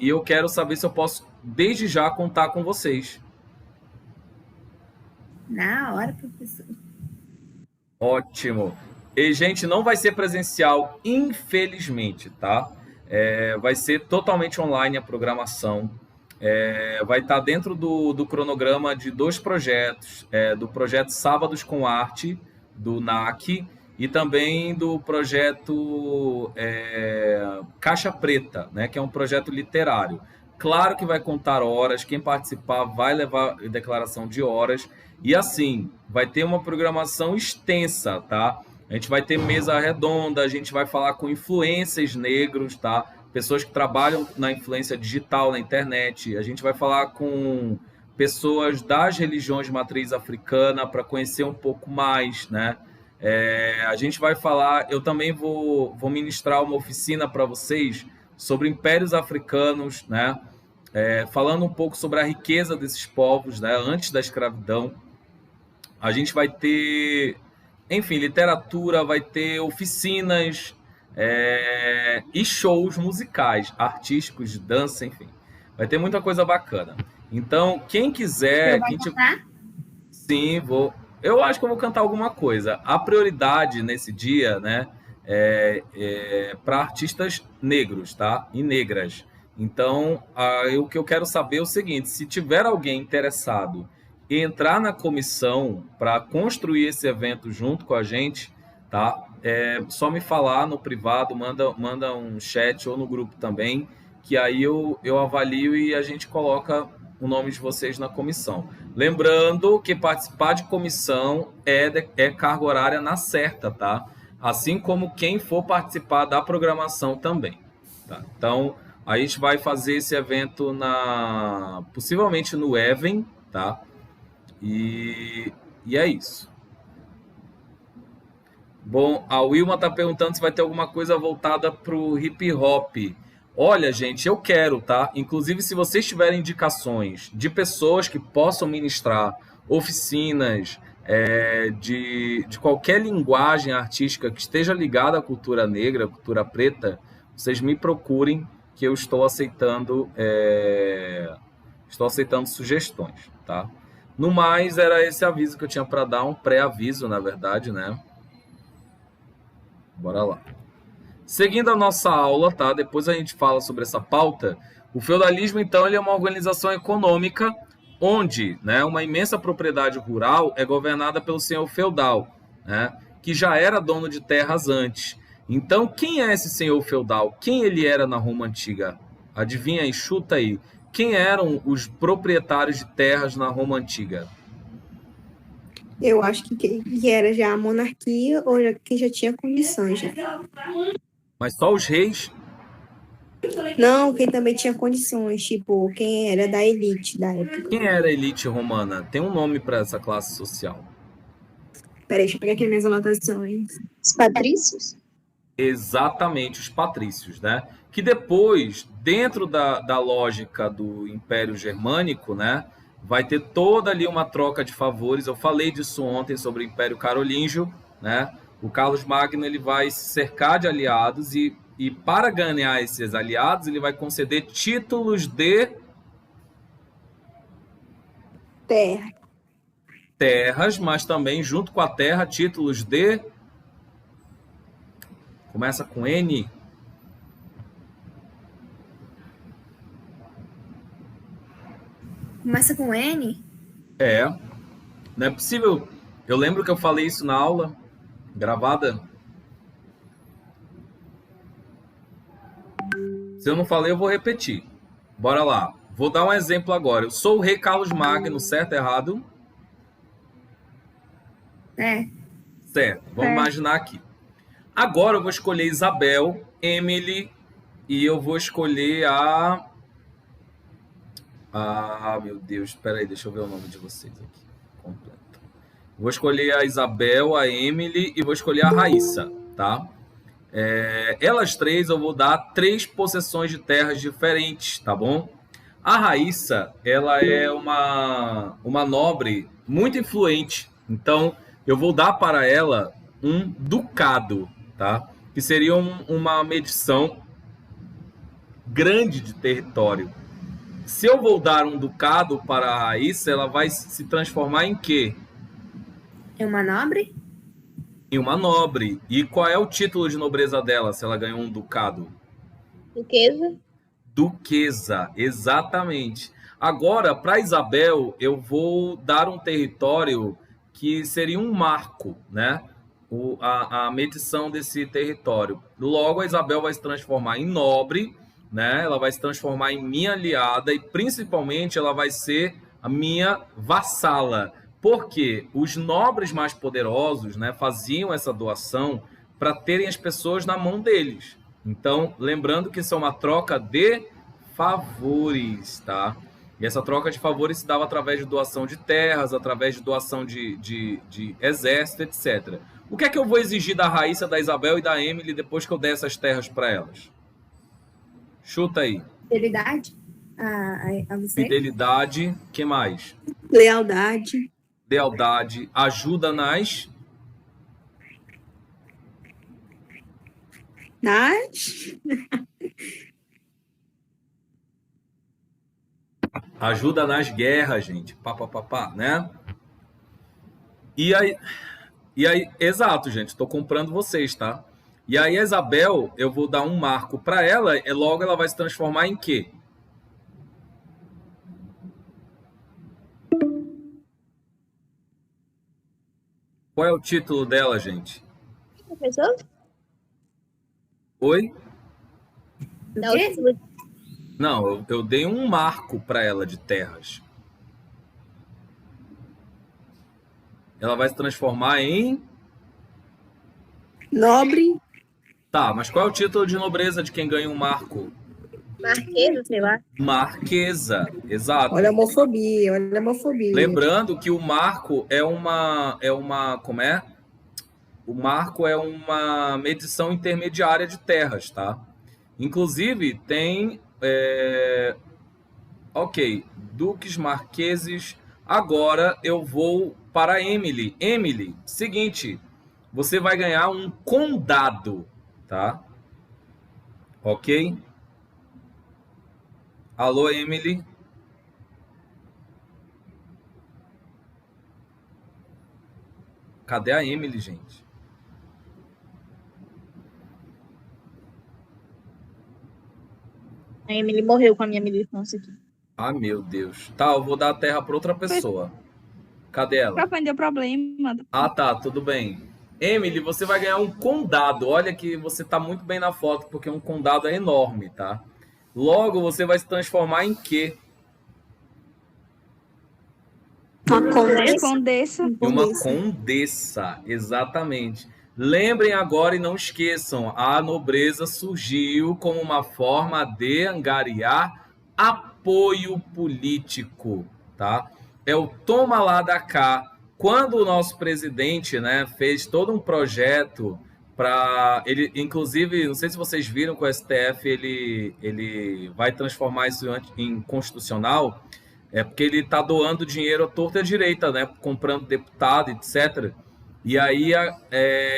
e eu quero saber se eu posso, desde já, contar com vocês. Na hora, professor. Ótimo. E, gente, não vai ser presencial, infelizmente, tá? Vai ser totalmente online a programação. Vai estar dentro do cronograma de 2 projetos, do projeto Sábados com Arte, do NAC, e também do projeto Caixa Preta, né, que é um projeto literário. Claro que vai contar horas, quem participar vai levar declaração de horas, e assim, vai ter uma programação extensa, tá? A gente vai ter mesa redonda, a gente vai falar com influencers negros, tá? Pessoas que trabalham na influência digital, na internet. A gente vai falar com pessoas das religiões de matriz africana para conhecer um pouco mais, né? A gente vai falar... Eu também vou ministrar uma oficina para vocês sobre impérios africanos, né? Falando um pouco sobre a riqueza desses povos, né? Antes da escravidão. A gente vai ter, enfim, literatura, vai ter oficinas e shows musicais, artísticos, de dança, enfim. Vai ter muita coisa bacana. Então, quem quiser... Você vai cantar? Sim, vou. Eu acho que eu vou cantar alguma coisa. A prioridade nesse dia, né, para artistas negros, tá? E negras. Então, o que eu quero saber é o seguinte: se tiver alguém interessado em entrar na comissão para construir esse evento junto com a gente, tá? Só me falar no privado, manda um chat ou no grupo também, que aí eu avalio e a gente coloca o nome de vocês na comissão. Lembrando que participar de comissão é carga horária na certa, tá? Assim como quem for participar da programação também, tá? Então, A gente vai fazer esse evento possivelmente no Even, tá? E é isso. Bom, a Wilma tá perguntando se vai ter alguma coisa voltada pro hip hop. Olha, gente, eu quero, tá? Inclusive, se vocês tiverem indicações de pessoas que possam ministrar oficinas de qualquer linguagem artística que esteja ligada à cultura negra, à cultura preta, vocês me procurem que eu estou aceitando sugestões, tá? No mais, era esse aviso que eu tinha para dar, um pré-aviso, na verdade, né? Bora lá. Seguindo a nossa aula, tá? Depois a gente fala sobre essa pauta. O feudalismo, então, ele é uma organização econômica onde, né, uma imensa propriedade rural é governada pelo senhor feudal, né, que já era dono de terras antes. Então, quem é esse senhor feudal? Quem ele era na Roma Antiga? Adivinha aí, chuta aí. Quem eram os proprietários de terras na Roma Antiga? Eu acho que era já a monarquia ou quem já tinha condições. Já. Mas só os reis? Não, quem também tinha condições, tipo, quem era da elite da época. Quem era a elite romana? Tem um nome para essa classe social. Peraí, deixa eu pegar aqui minhas anotações. Os patrícios? Exatamente, os patrícios, né? Que depois, dentro da lógica do Império Germânico, né, vai ter toda ali uma troca de favores. Eu falei disso ontem sobre o Império Carolíngio, né? O Carlos Magno ele vai se cercar de aliados e para ganhar esses aliados ele vai conceder títulos de terras, mas também junto com a terra títulos de começa com N. Começa com N? Não é possível. Eu lembro que eu falei isso na aula gravada. Se eu não falei, eu vou repetir. Bora lá. Vou dar um exemplo agora. Eu sou o rei Carlos Magno, certo ou errado? Certo. Vamos imaginar aqui. Agora eu vou escolher Isabel, Emily e eu vou escolher a... meu Deus, espera aí, deixa eu ver o nome de vocês aqui. Completo. Vou escolher a Isabel, a Emily e vou escolher a Raíssa, tá? Elas três eu vou dar 3 possessões de terras diferentes, tá bom? A Raíssa, ela é uma nobre muito influente, então eu vou dar para ela um ducado, tá? Que seria uma medição grande de território. Se eu vou dar um ducado para a Raíssa, ela vai se transformar em quê? É uma nobre? Em uma nobre. E qual é o título de nobreza dela, se ela ganhou um ducado? Duquesa? Duquesa, exatamente. Agora, para Isabel, eu vou dar um território que seria um marco, né? A medição desse território. Logo, a Isabel vai se transformar em nobre, né? Ela vai se transformar em minha aliada e, principalmente, ela vai ser a minha vassala. Porque os nobres mais poderosos, né, faziam essa doação para terem as pessoas na mão deles. Então, lembrando que isso é uma troca de favores, tá? E essa troca de favores se dava através de doação de terras, através de doação de exército, etc. O que é que eu vou exigir da Raíssa, da Isabel e da Emily depois que eu der essas terras para elas? Chuta aí. Fidelidade a você? Fidelidade, o que mais? Lealdade. Lealdade, ajuda nas... Ajuda nas guerras, gente. Né? E aí, exato, gente. Estou comprando vocês, tá? E aí a Isabel, eu vou dar um marco para ela, e logo ela vai se transformar em quê? Qual é o título dela, gente? Professor? Oi? Dá o título. Não, eu dei um marco para ela de terras. Ela vai se transformar em... Nobre. Tá, mas qual é o título de nobreza de quem ganha um marco? Marquesa, sei lá. Marquesa, exato. Olha a homofobia, olha a homofobia. Lembrando que o marco é uma, como é? O marco é uma medição intermediária de terras, tá? Inclusive tem, ok, duques, marqueses. Agora eu vou para Emily. Emily, seguinte, você vai ganhar um condado, tá? Ok? Alô, Emily? Cadê a Emily, gente? A Emily morreu com a minha militância aqui. Ah, meu Deus. Tá, eu vou dar a terra para outra pessoa. Cadê ela? Microfone deu problema. Ah, tá, tudo bem. Emily, você vai ganhar um condado. Olha que você tá muito bem na foto, porque um condado é enorme, tá? Logo, você vai se transformar em quê? Uma condessa? Condessa. Em uma condessa, exatamente. Lembrem agora e não esqueçam, a nobreza surgiu como uma forma de angariar apoio político, tá? É o toma lá da cá. Quando o nosso presidente, né, fez todo um projeto para ele, inclusive, não sei se vocês viram que o STF ele vai transformar isso em constitucional, porque ele está doando dinheiro à torta e à direita, né, comprando deputado, etc. E aí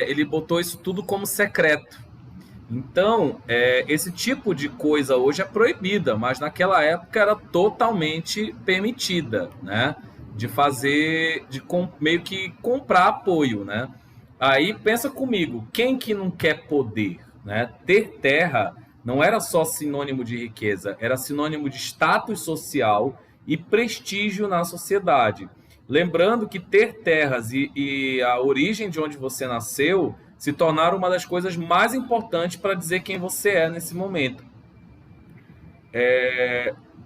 ele botou isso tudo como secreto. Então, esse tipo de coisa hoje é proibida, mas naquela época era totalmente permitida, né? De fazer, meio que comprar apoio, né? Aí pensa comigo, quem que não quer poder, né? Ter terra não era só sinônimo de riqueza, era sinônimo de status social e prestígio na sociedade. Lembrando que ter terras e a origem de onde você nasceu se tornaram uma das coisas mais importantes para dizer quem você é nesse momento.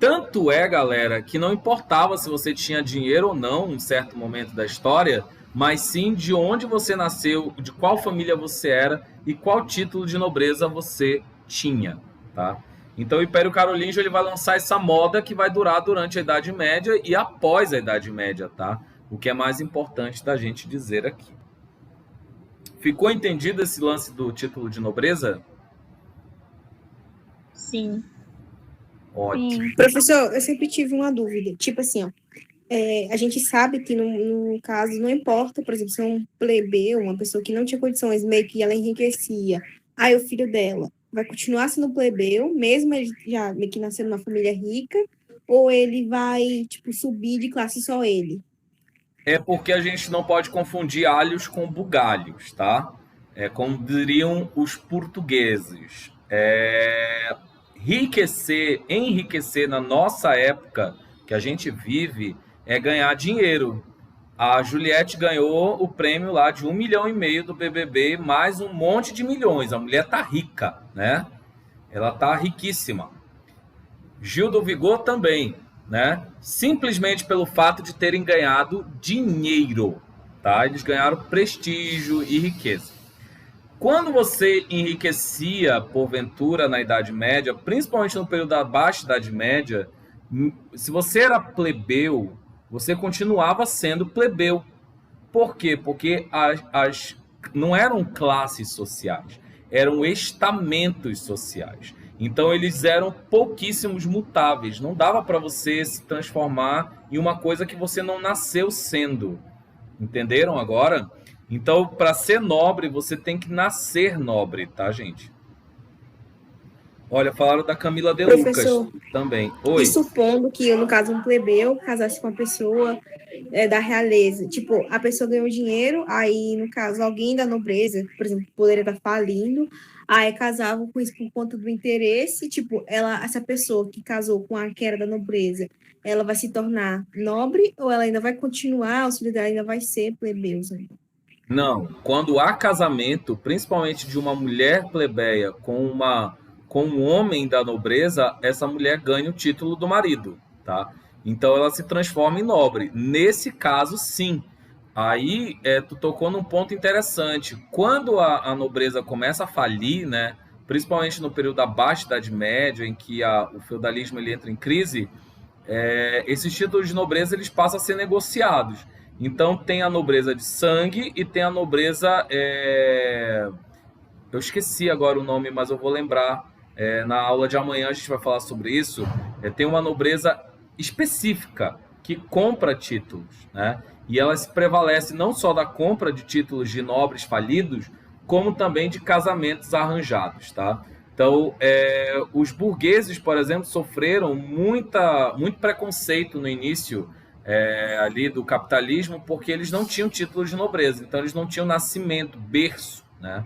Tanto é, galera, que não importava se você tinha dinheiro ou não em um certo momento da história, mas sim de onde você nasceu, de qual família você era e qual título de nobreza você tinha, tá? Então o Império Carolíngio ele vai lançar essa moda que vai durar durante a Idade Média e após a Idade Média, tá? O que é mais importante da gente dizer aqui. Ficou entendido esse lance do título de nobreza? Sim. Ótimo. Sim. Professor, eu sempre tive uma dúvida. Tipo assim, ó, a gente sabe que no caso não importa, por exemplo, se é um plebeu, uma pessoa que não tinha condições, meio que ela enriquecia, aí o filho dela vai continuar sendo plebeu, mesmo ele já meio que nascendo numa família rica, ou ele vai, tipo, subir de classe só ele? É porque a gente não pode confundir alhos com bugalhos, tá? Como diriam os portugueses. Enriquecer na nossa época que a gente vive é ganhar dinheiro. A Juliette ganhou o prêmio lá de 1,5 milhão do BBB, mais um monte de milhões. A mulher tá rica, né? Ela tá riquíssima. Gil do Vigor também, né? Simplesmente pelo fato de terem ganhado dinheiro, tá? Eles ganharam prestígio e riqueza. Quando você enriquecia, porventura, na Idade Média, principalmente no período da Baixa Idade Média, se você era plebeu, você continuava sendo plebeu. Por quê? Porque não eram classes sociais, eram estamentos sociais. Então, eles eram pouquíssimos mutáveis. Não dava para você se transformar em uma coisa que você não nasceu sendo. Entenderam agora? Então, para ser nobre, você tem que nascer nobre, tá, gente? Olha, falaram da Camila De Professor, Lucas também. Oi. E supondo que, no caso, um plebeu casasse com uma pessoa da realeza. Tipo, a pessoa ganhou dinheiro, aí, no caso, alguém da nobreza, por exemplo, poderia estar falindo, aí casava com isso por conta do interesse. Tipo, essa pessoa que casou com a que era da nobreza, ela vai se tornar nobre ou ela ainda vai continuar, o filho dela ainda vai ser plebeu? Não, quando há casamento, principalmente de uma mulher plebeia com um homem da nobreza, essa mulher ganha o título do marido, tá? Então ela se transforma em nobre. Nesse caso, sim. Aí tu tocou num ponto interessante. Quando a nobreza começa a falir, né? principalmente no período da Baixa Idade Média, em que o feudalismo ele entra em crise, esses títulos de nobreza eles passam a ser negociados. Então tem a nobreza de sangue e tem a nobreza... Eu esqueci agora o nome, mas eu vou lembrar. Na aula de amanhã a gente vai falar sobre isso. Tem uma nobreza específica que compra títulos, né? E ela se prevalece não só da compra de títulos de nobres falidos, como também de casamentos arranjados, tá? Então, os burgueses, por exemplo, sofreram muito preconceito no início ali do capitalismo, porque eles não tinham títulos de nobreza, então eles não tinham nascimento, berço, né?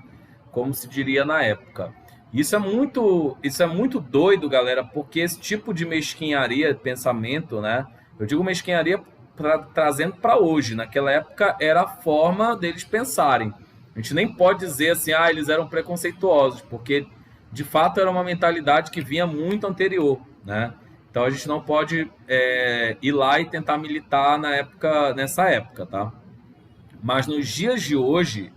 Como se diria na época. Isso é muito doido, galera, porque esse tipo de mesquinharia de pensamento, né? Eu digo mesquinharia trazendo para hoje. Naquela época era a forma deles pensarem. A gente nem pode dizer assim, eles eram preconceituosos, porque de fato era uma mentalidade que vinha muito anterior, né? Então a gente não pode ir lá e tentar militar nessa época, tá? Mas nos dias de hoje,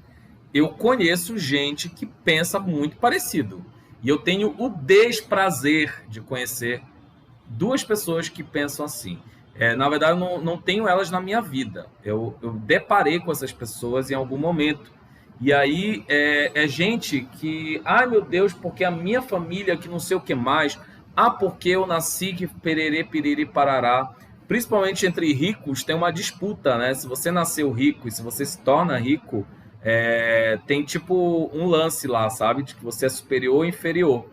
eu conheço gente que pensa muito parecido. E eu tenho o desprazer de conhecer duas pessoas que pensam assim. Na verdade, eu não tenho elas na minha vida. Eu deparei com essas pessoas em algum momento. E aí é gente que... Ai, meu Deus, porque a minha família que não sei o que mais... porque eu nasci que pererê, piriri, parará. Principalmente entre ricos, tem uma disputa, né? Se você nasceu rico e se você se torna rico, tem tipo um lance lá, sabe? De que você é superior ou inferior.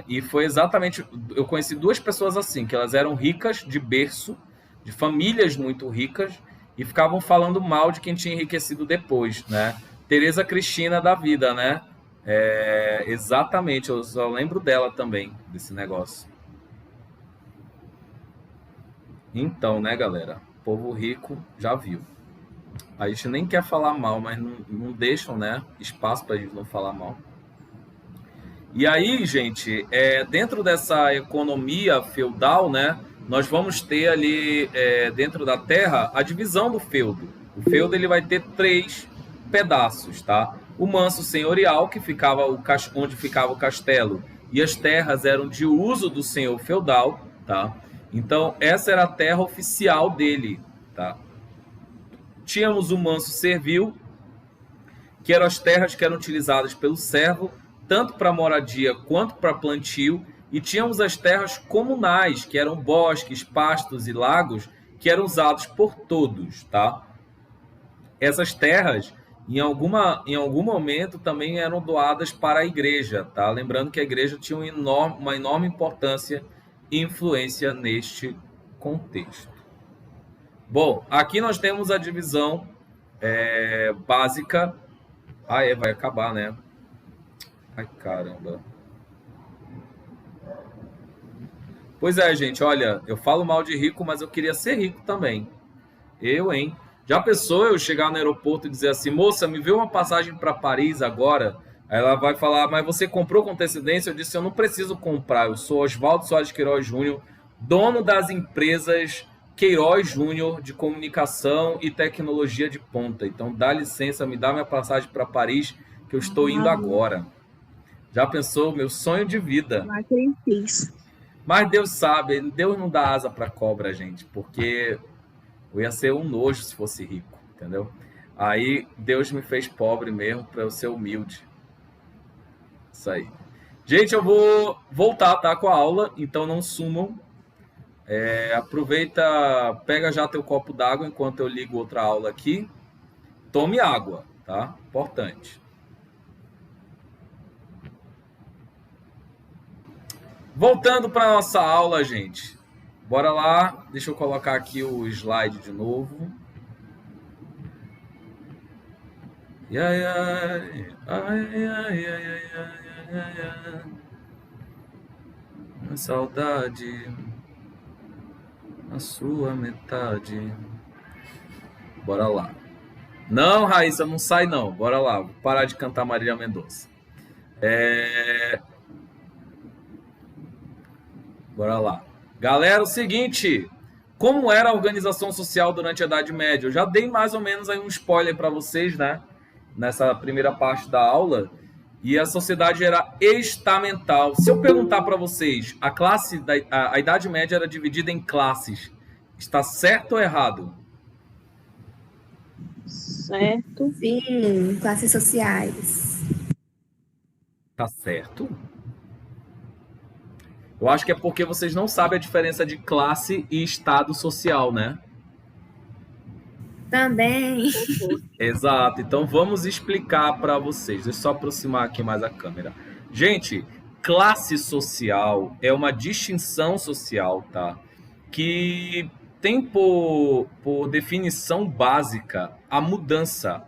E foi exatamente... Eu conheci duas pessoas assim, que elas eram ricas de berço, de famílias muito ricas, e ficavam falando mal de quem tinha enriquecido depois, né? Tereza Cristina da vida, né? Exatamente, eu só lembro dela também, desse negócio. Então, né, galera? Povo rico já viu. A gente nem quer falar mal, mas não deixam, né, espaço para a gente não falar mal. E aí, gente, dentro dessa economia feudal, né, nós vamos ter ali, dentro da terra, a divisão do feudo. O feudo ele vai ter 3 pedaços, tá? O manso senhorial, que ficava onde ficava o castelo, e as terras eram de uso do senhor feudal, tá? Então, essa era a terra oficial dele, tá? Tínhamos o manso servil, que eram as terras que eram utilizadas pelo servo, tanto para moradia quanto para plantio, e tínhamos as terras comunais, que eram bosques, pastos e lagos, que eram usados por todos, tá? Essas terras, em algum momento, também eram doadas para a igreja, tá? Lembrando que a igreja tinha uma enorme importância e influência neste contexto. Bom, aqui nós temos a divisão básica. Vai acabar, né? Ai, caramba. Pois é, gente, olha, eu falo mal de rico, mas eu queria ser rico também. Hein? Já pensou eu chegar no aeroporto e dizer assim, moça, me vê uma passagem para Paris agora? Aí ela vai falar, mas você comprou com antecedência? Eu disse, eu não preciso comprar, eu sou Oswaldo Soares Queiroz Júnior, dono das empresas Queiroz Júnior de comunicação e tecnologia de ponta. Então dá licença, me dá minha passagem para Paris, que eu estou indo agora. Já pensou? Meu sonho de vida. Mas Deus sabe, Deus não dá asa para cobra, gente, porque eu ia ser um nojo se fosse rico, entendeu? Aí Deus me fez pobre mesmo para eu ser humilde. Isso aí. Gente, eu vou voltar, tá, com a aula, então não sumam. Aproveita, pega já teu copo d'água enquanto eu ligo outra aula aqui. Tome água, tá? Importante. Voltando para nossa aula, gente. Bora lá. Deixa eu colocar aqui o slide de novo. A saudade, a sua metade. Bora lá. Não, Raíssa, não sai não. Bora lá. Vou parar de cantar Marília Mendonça. Bora lá. Galera, o seguinte, como era a organização social durante a Idade Média? Eu já dei mais ou menos aí um spoiler para vocês, né? Nessa primeira parte da aula. E a sociedade era estamental. Se eu perguntar para vocês, a Idade Média era dividida em classes, está certo ou errado? Certo. Sim, classes sociais. Tá certo? Eu acho que é porque vocês não sabem a diferença de classe e estado social, né? Também. Exato. Então vamos explicar para vocês. Deixa eu só aproximar aqui mais a câmera. Gente, classe social é uma distinção social, tá? Que tem por definição básica a mudança.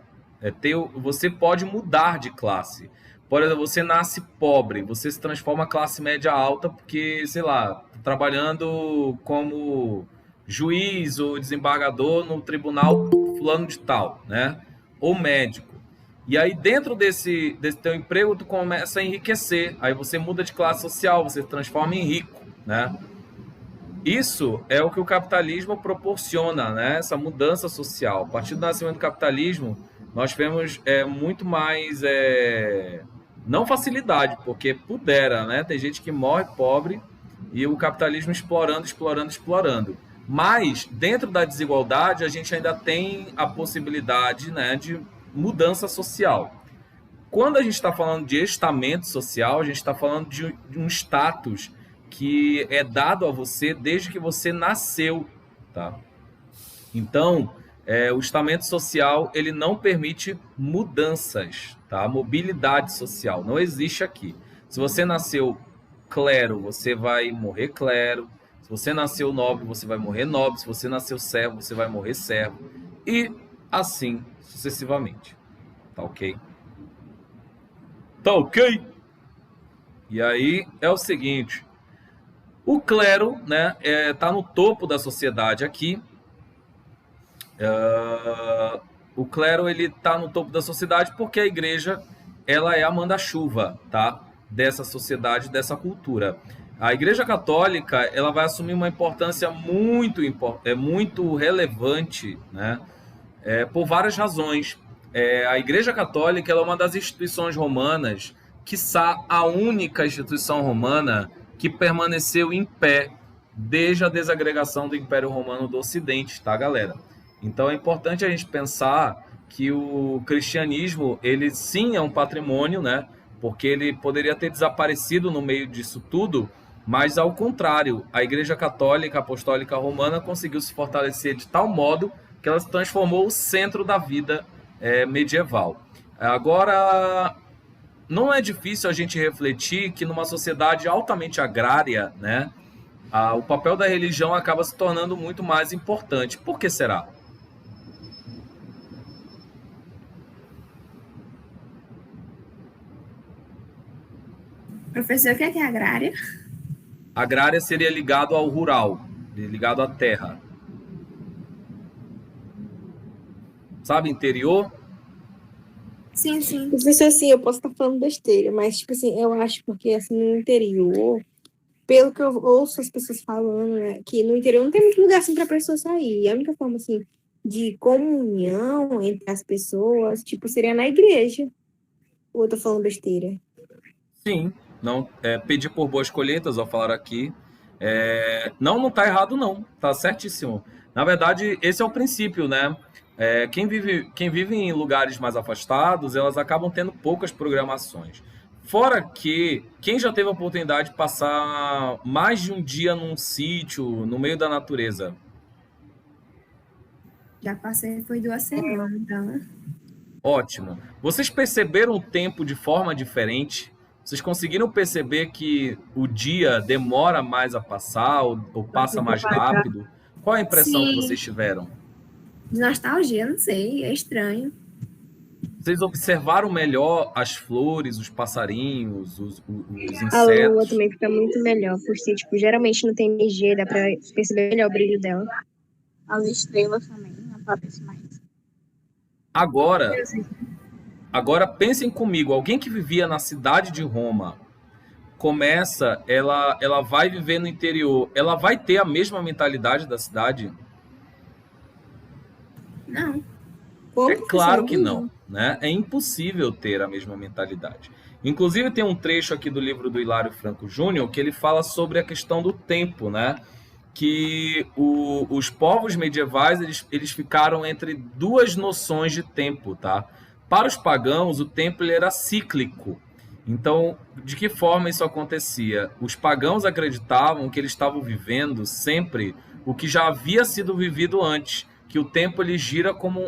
Você pode mudar de classe. Por exemplo, você nasce pobre, você se transforma classe média alta porque, sei lá, trabalhando como juiz ou desembargador no tribunal fulano de tal, né? Ou médico. E aí, dentro desse teu emprego, tu começa a enriquecer. Aí você muda de classe social, você se transforma em rico, né? Isso é o que o capitalismo proporciona, né? Essa mudança social. A partir do nascimento do capitalismo, nós vemos muito mais, não facilidade, porque pudera, né? Tem gente que morre pobre e o capitalismo explorando. Mas, dentro da desigualdade, a gente ainda tem a possibilidade, né, de mudança social. Quando a gente está falando de estamento social, a gente está falando de um status que é dado a você desde que você nasceu, tá? Então, o estamento social ele não permite mudanças, tá? Mobilidade social não existe aqui. Se você nasceu clero, você vai morrer clero. Se você nasceu nobre, você vai morrer nobre. Se você nasceu servo, você vai morrer servo. E assim sucessivamente. Tá ok? Tá ok? E aí é o seguinte. O clero, né, tá no topo da sociedade aqui. O clero ele tá no topo da sociedade porque a igreja ela é a manda-chuva, tá? Dessa sociedade, dessa cultura. A Igreja Católica ela vai assumir uma importância muito relevante, né? Por várias razões. A Igreja Católica ela é uma das instituições romanas, quiçá a única instituição romana que permaneceu em pé desde a desagregação do Império Romano do Ocidente, tá, galera? Então é importante a gente pensar que o cristianismo, ele sim é um patrimônio, né? Porque ele poderia ter desaparecido no meio disso tudo, mas ao contrário, a Igreja Católica Apostólica Romana conseguiu se fortalecer de tal modo que ela se transformou o centro da vida medieval. Agora, não é difícil a gente refletir que numa sociedade altamente agrária, né, o papel da religião acaba se tornando muito mais importante. Por que será? Professor, o que é agrária? Agrária seria ligado ao rural, ligado à terra. Sabe, interior? Sim, sim. Professor, assim, eu posso estar falando besteira, mas, tipo assim, eu acho porque, assim, no interior, pelo que eu ouço as pessoas falando, né, que no interior não tem muito lugar, assim, pra pessoa sair. E a única forma, assim, de comunhão entre as pessoas, tipo, seria na igreja. Ou eu tô falando besteira? Sim. Não, pedir por boas colheitas, ao falar aqui. Não tá errado, não. Tá certíssimo. Na verdade, esse é o princípio, né? Quem vive em lugares mais afastados, elas acabam tendo poucas programações. Fora que, quem já teve a oportunidade de passar mais de um dia num sítio, no meio da natureza? Já passei, foi 2 semanas, então. Ótimo. Vocês perceberam o tempo de forma diferente? Vocês conseguiram perceber que o dia demora mais a passar ou passa mais rápido? Qual a impressão que Sim. vocês tiveram? De nostalgia, não sei, é estranho. Vocês observaram melhor as flores, os passarinhos, os A lua insetos? também fica muito melhor, porque, tipo, geralmente não tem energia, dá pra perceber melhor o brilho dela. As estrelas também aparecem mais. Agora pensem comigo, alguém que vivia na cidade de Roma, ela vai viver no interior, ela vai ter a mesma mentalidade da cidade? Não. Como, É claro que professor? não, né? É impossível ter a mesma mentalidade. Inclusive tem um trecho aqui do livro do Hilário Franco Júnior que ele fala sobre a questão do tempo, né? Que os povos medievais eles ficaram entre duas noções de tempo, tá? Para os pagãos, o tempo ele era cíclico. Então, de que forma isso acontecia? Os pagãos acreditavam que eles estavam vivendo sempre o que já havia sido vivido antes, que o tempo ele gira como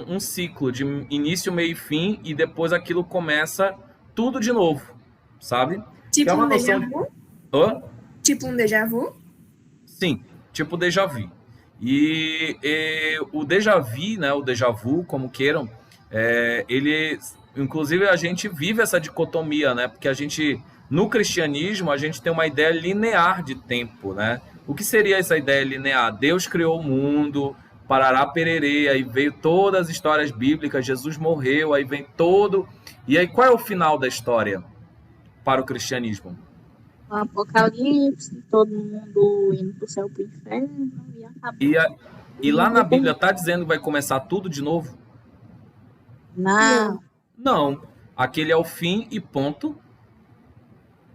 um ciclo de início, meio e fim, e depois aquilo começa tudo de novo, sabe? Que Tipo é uma um déjà noção de... vu? Hã? Tipo um déjà vu? Sim, tipo déjà vu. E o déjà vu, né, o déjà vu, como queiram, ele, inclusive a gente vive essa dicotomia, né, porque a gente, no cristianismo, a gente tem uma ideia linear de tempo, né? O que seria essa ideia linear? Deus criou o mundo, parará pererê, aí veio todas as histórias bíblicas, Jesus morreu, aí vem todo... E aí qual é o final da história para o cristianismo? O Apocalipse, todo mundo indo pro céu, pro inferno, e acabou. E lá na Bíblia está dizendo que vai começar tudo de novo? Não. Não. Aquele é o fim e ponto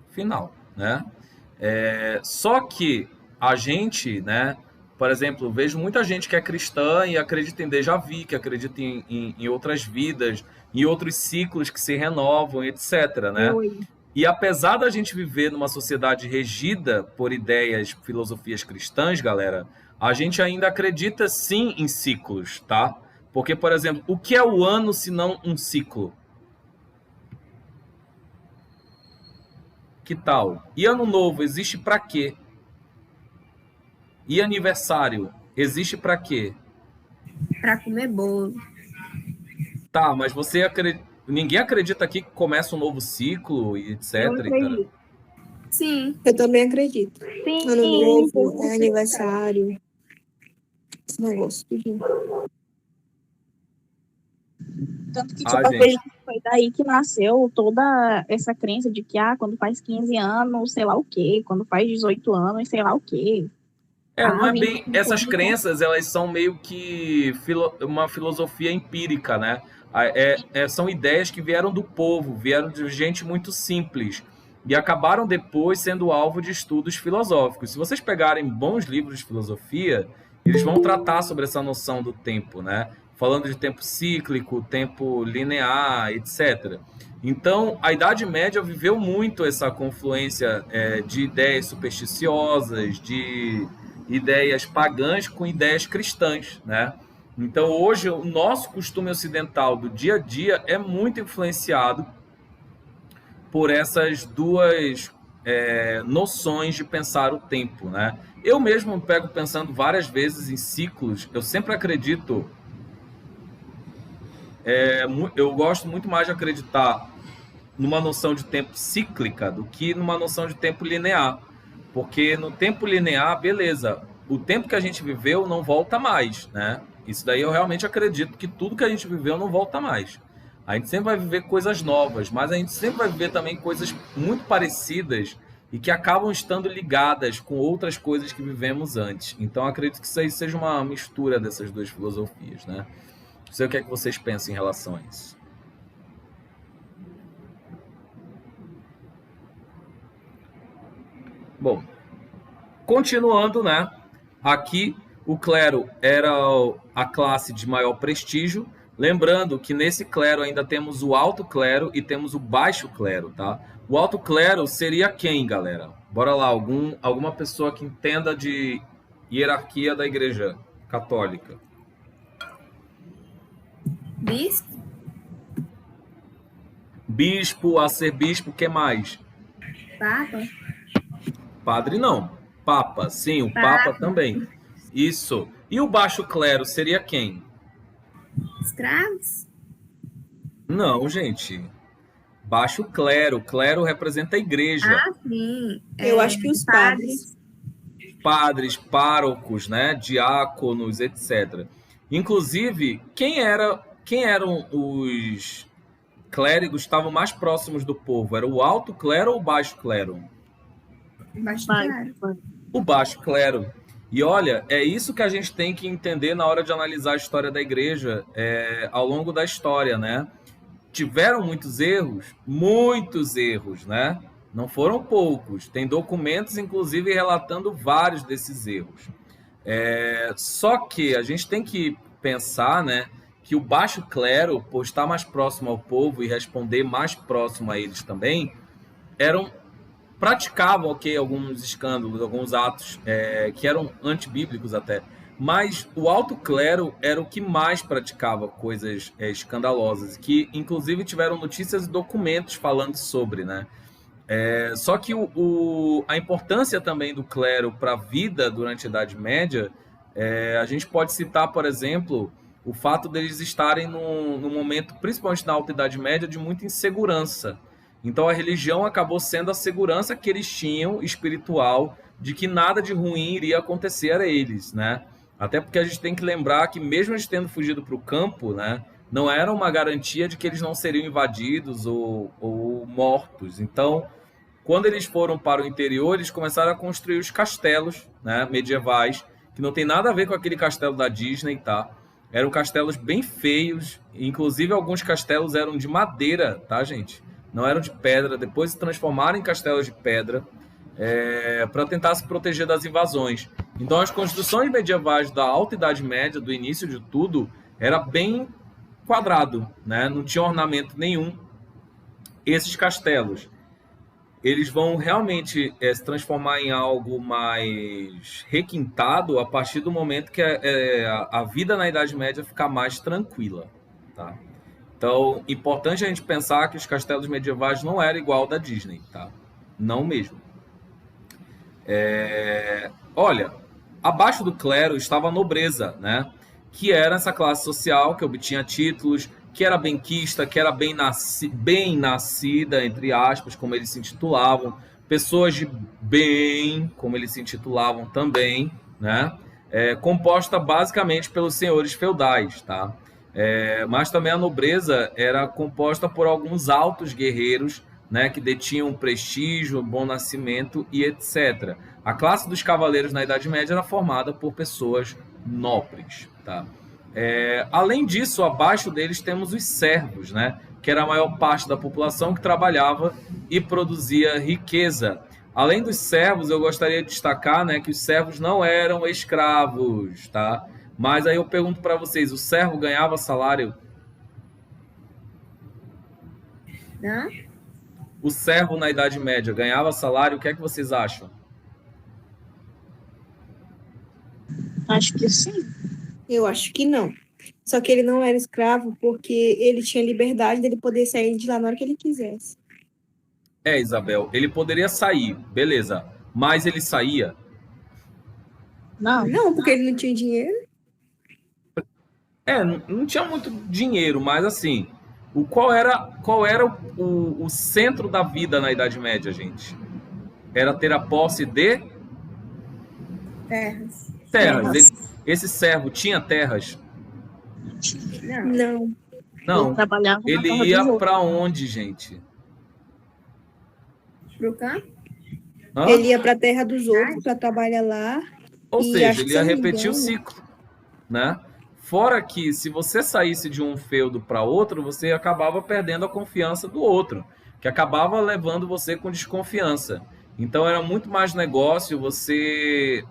final, né? Só que a gente, né? Por exemplo, vejo muita gente que é cristã e acredita em déjà vu, que acredita em outras vidas, em outros ciclos que se renovam, etc, né? E apesar da gente viver numa sociedade regida por ideias, filosofias cristãs, galera, a gente ainda acredita sim em ciclos, tá? Porque, por exemplo, o que é o ano se não um ciclo? Que tal? E ano novo existe para quê? E aniversário existe para quê? Pra comer bolo. Tá, mas você ninguém acredita aqui que começa um novo ciclo e etc. Eu acredito. Sim. Eu também acredito. Sim, Ano novo, aniversário. Esse negócio, tudinho. Tanto que, Ah, tipo, gente. acredito que foi daí que nasceu toda essa crença de que, quando faz 15 anos, sei lá o quê, quando faz 18 anos, sei lá o quê. Não é bem. 25 Essas anos. crenças, elas são meio que uma filosofia empírica, né? São ideias que vieram do povo, vieram de gente muito simples e acabaram depois sendo alvo de estudos filosóficos. Se vocês pegarem bons livros de filosofia, eles vão tratar sobre essa noção do tempo, né? Falando de tempo cíclico, tempo linear, etc. Então, a Idade Média viveu muito essa confluência de ideias supersticiosas, de ideias pagãs com ideias cristãs, né? Então, hoje, o nosso costume ocidental do dia a dia é muito influenciado por essas duas noções de pensar o tempo, né? Eu mesmo me pego pensando várias vezes em ciclos. Eu sempre acredito... eu gosto muito mais de acreditar numa noção de tempo cíclica do que numa noção de tempo linear. Porque no tempo linear, beleza, o tempo que a gente viveu não volta mais, né? Isso daí eu realmente acredito que tudo que a gente viveu não volta mais. A gente sempre vai viver coisas novas, mas a gente sempre vai viver também coisas muito parecidas e que acabam estando ligadas com outras coisas que vivemos antes. Então, acredito que isso aí seja uma mistura dessas duas filosofias, né? Não sei o que é que vocês pensam em relação a isso. Bom, continuando, né? Aqui o clero era a classe de maior prestígio. Lembrando que nesse clero ainda temos o alto clero e temos o baixo clero, tá? O alto clero seria quem, galera? Bora lá, alguma pessoa que entenda de hierarquia da Igreja Católica. Bispo? Bispo, arcebispo, o que mais? Papa? Padre não. Papa, sim, o Papa também. Isso. E o baixo clero seria quem? Escravos? Não, gente. Baixo clero. Clero representa a igreja. Ah, sim. Eu acho que os padres. Padres, párocos, né? Diáconos, etc. Inclusive, quem eram os clérigos que estavam mais próximos do povo? Era o alto clero ou o baixo clero? Baixo Vai, clero. vai. O baixo clero. E olha, é isso que a gente tem que entender na hora de analisar a história da igreja ao longo da história, né? tiveram muitos erros, né? Não foram poucos. Tem documentos, inclusive, relatando vários desses erros. Só que a gente tem que pensar, né, que o baixo clero, por estar mais próximo ao povo e responder mais próximo a eles também, praticavam, alguns escândalos, alguns atos que eram antibíblicos até, mas o alto clero era o que mais praticava coisas escandalosas, que inclusive tiveram notícias e documentos falando sobre, né? Só que a importância também do clero para a vida durante a Idade Média, a gente pode citar, por exemplo, o fato deles estarem num momento, principalmente na Alta Idade Média, de muita insegurança. Então a religião acabou sendo a segurança que eles tinham, espiritual, de que nada de ruim iria acontecer a eles, né? Até porque a gente tem que lembrar que mesmo eles tendo fugido para o campo, né, não era uma garantia de que eles não seriam invadidos ou mortos. Então, quando eles foram para o interior, eles começaram a construir os castelos, né, medievais, que não tem nada a ver com aquele castelo da Disney, tá? Eram castelos bem feios, inclusive alguns castelos eram de madeira, tá, gente? Não eram de pedra, depois se transformaram em castelos de pedra para tentar se proteger das invasões. Então as construções medievais da Alta Idade Média, do início de tudo, era bem quadrado, né? Não tinha ornamento nenhum. Esses castelos, eles vão realmente se transformar em algo mais requintado a partir do momento que a vida na Idade Média ficar mais tranquila, tá? Então, importante a gente pensar que os castelos medievais não eram igual ao da Disney, tá? Não mesmo. Olha, abaixo do clero estava a nobreza, né? Que era essa classe social que obtinha títulos, que era benquista, que era bem nascida, entre aspas, como eles se intitulavam, pessoas de bem, como eles se intitulavam também, né? Composta basicamente pelos senhores feudais, tá? Mas também a nobreza era composta por alguns altos guerreiros, né, que detinham prestígio, bom nascimento e etc. A classe dos cavaleiros na Idade Média era formada por pessoas nobres, tá? Além disso, abaixo deles temos os servos, né, que era a maior parte da população que trabalhava e produzia riqueza. Além dos servos, eu gostaria de destacar, né, que os servos não eram escravos, tá? Mas aí eu pergunto para vocês, o servo ganhava salário? Não? O servo na Idade Média ganhava salário? O que é que vocês acham? Acho que sim. Eu acho que não. Só que ele não era escravo porque ele tinha liberdade dele poder sair de lá na hora que ele quisesse. Isabel, ele poderia sair, beleza. Mas ele saía? Não. Não, porque ele não tinha dinheiro. Não tinha muito dinheiro, mas assim, qual era o centro da vida na Idade Média, gente? Era ter a posse de terras. Esse servo tinha terras? Não. Não. Trabalhava na Ele terra ia dos para onde, gente? Pro campo? Hã? Ele ia para a terra dos outros para trabalhar lá. Ou E seja, acho que, ele se ia eu não me repetir o engano, ciclo, né? Fora que, se você saísse de um feudo para outro, você acabava perdendo a confiança do outro, que acabava levando você com desconfiança. Então, era muito mais negócio você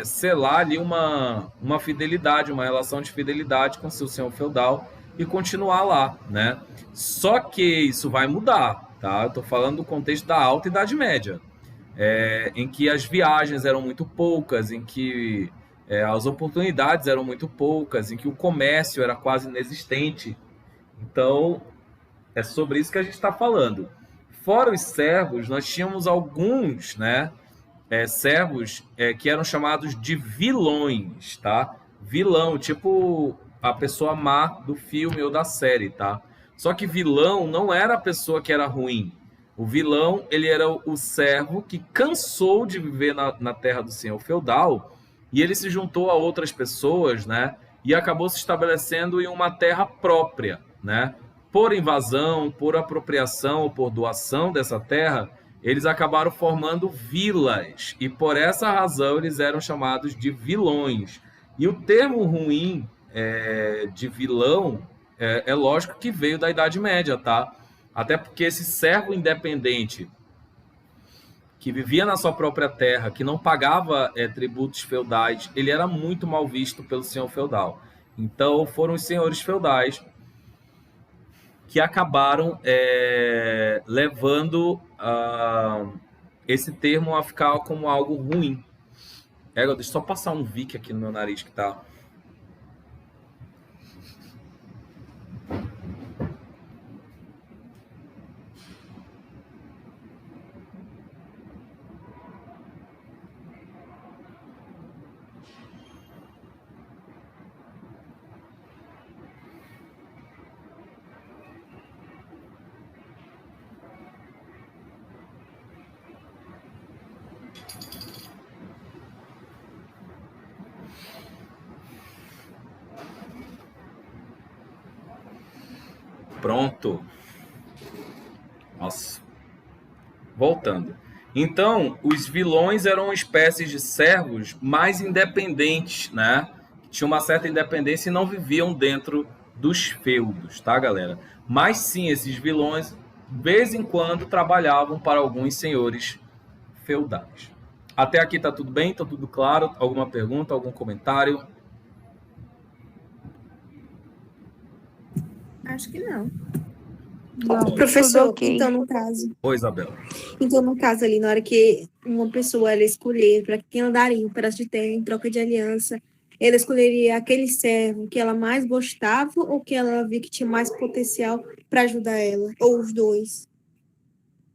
selar ali uma fidelidade, uma relação de fidelidade com seu senhor feudal e continuar lá, né? Só que isso vai mudar, tá? Eu estou falando do contexto da Alta Idade Média, em que as viagens eram muito poucas, em que as oportunidades eram muito poucas, em que o comércio era quase inexistente. Então, é sobre isso que a gente está falando. Fora os servos, nós tínhamos alguns, né, servos que eram chamados de vilões, tá? Vilão, tipo a pessoa má do filme ou da série, tá? Só que vilão não era a pessoa que era ruim. O vilão, ele era o servo que cansou de viver na terra do senhor feudal e ele se juntou a outras pessoas, né? E acabou se estabelecendo em uma terra própria, né? Por invasão, por apropriação ou por doação dessa terra, eles acabaram formando vilas e por essa razão eles eram chamados de vilões. E o termo ruim de vilão é lógico que veio da Idade Média, tá? Até porque esse servo independente que vivia na sua própria terra, que não pagava tributos feudais, ele era muito mal visto pelo senhor feudal. Então foram os senhores feudais que acabaram levando esse termo a ficar como algo ruim. Deixa eu só passar um Vic aqui no meu nariz que tá... Pronto. Nossa. Voltando. Então, os vilões eram espécies de servos mais independentes, né? Tinham uma certa independência e não viviam dentro dos feudos, tá, galera? Mas sim, esses vilões, de vez em quando, trabalhavam para alguns senhores feudais. Até aqui tá tudo bem? Tá tudo claro? Alguma pergunta, algum comentário? Acho que não. Não, professor, ok. então no caso. Oi, Isabela. Então, no caso ali, na hora que uma pessoa ela escolher para quem ela daria um pedaço de terra em troca de aliança, ela escolheria aquele servo que ela mais gostava ou que ela via que tinha mais potencial para ajudar ela? Ou os dois?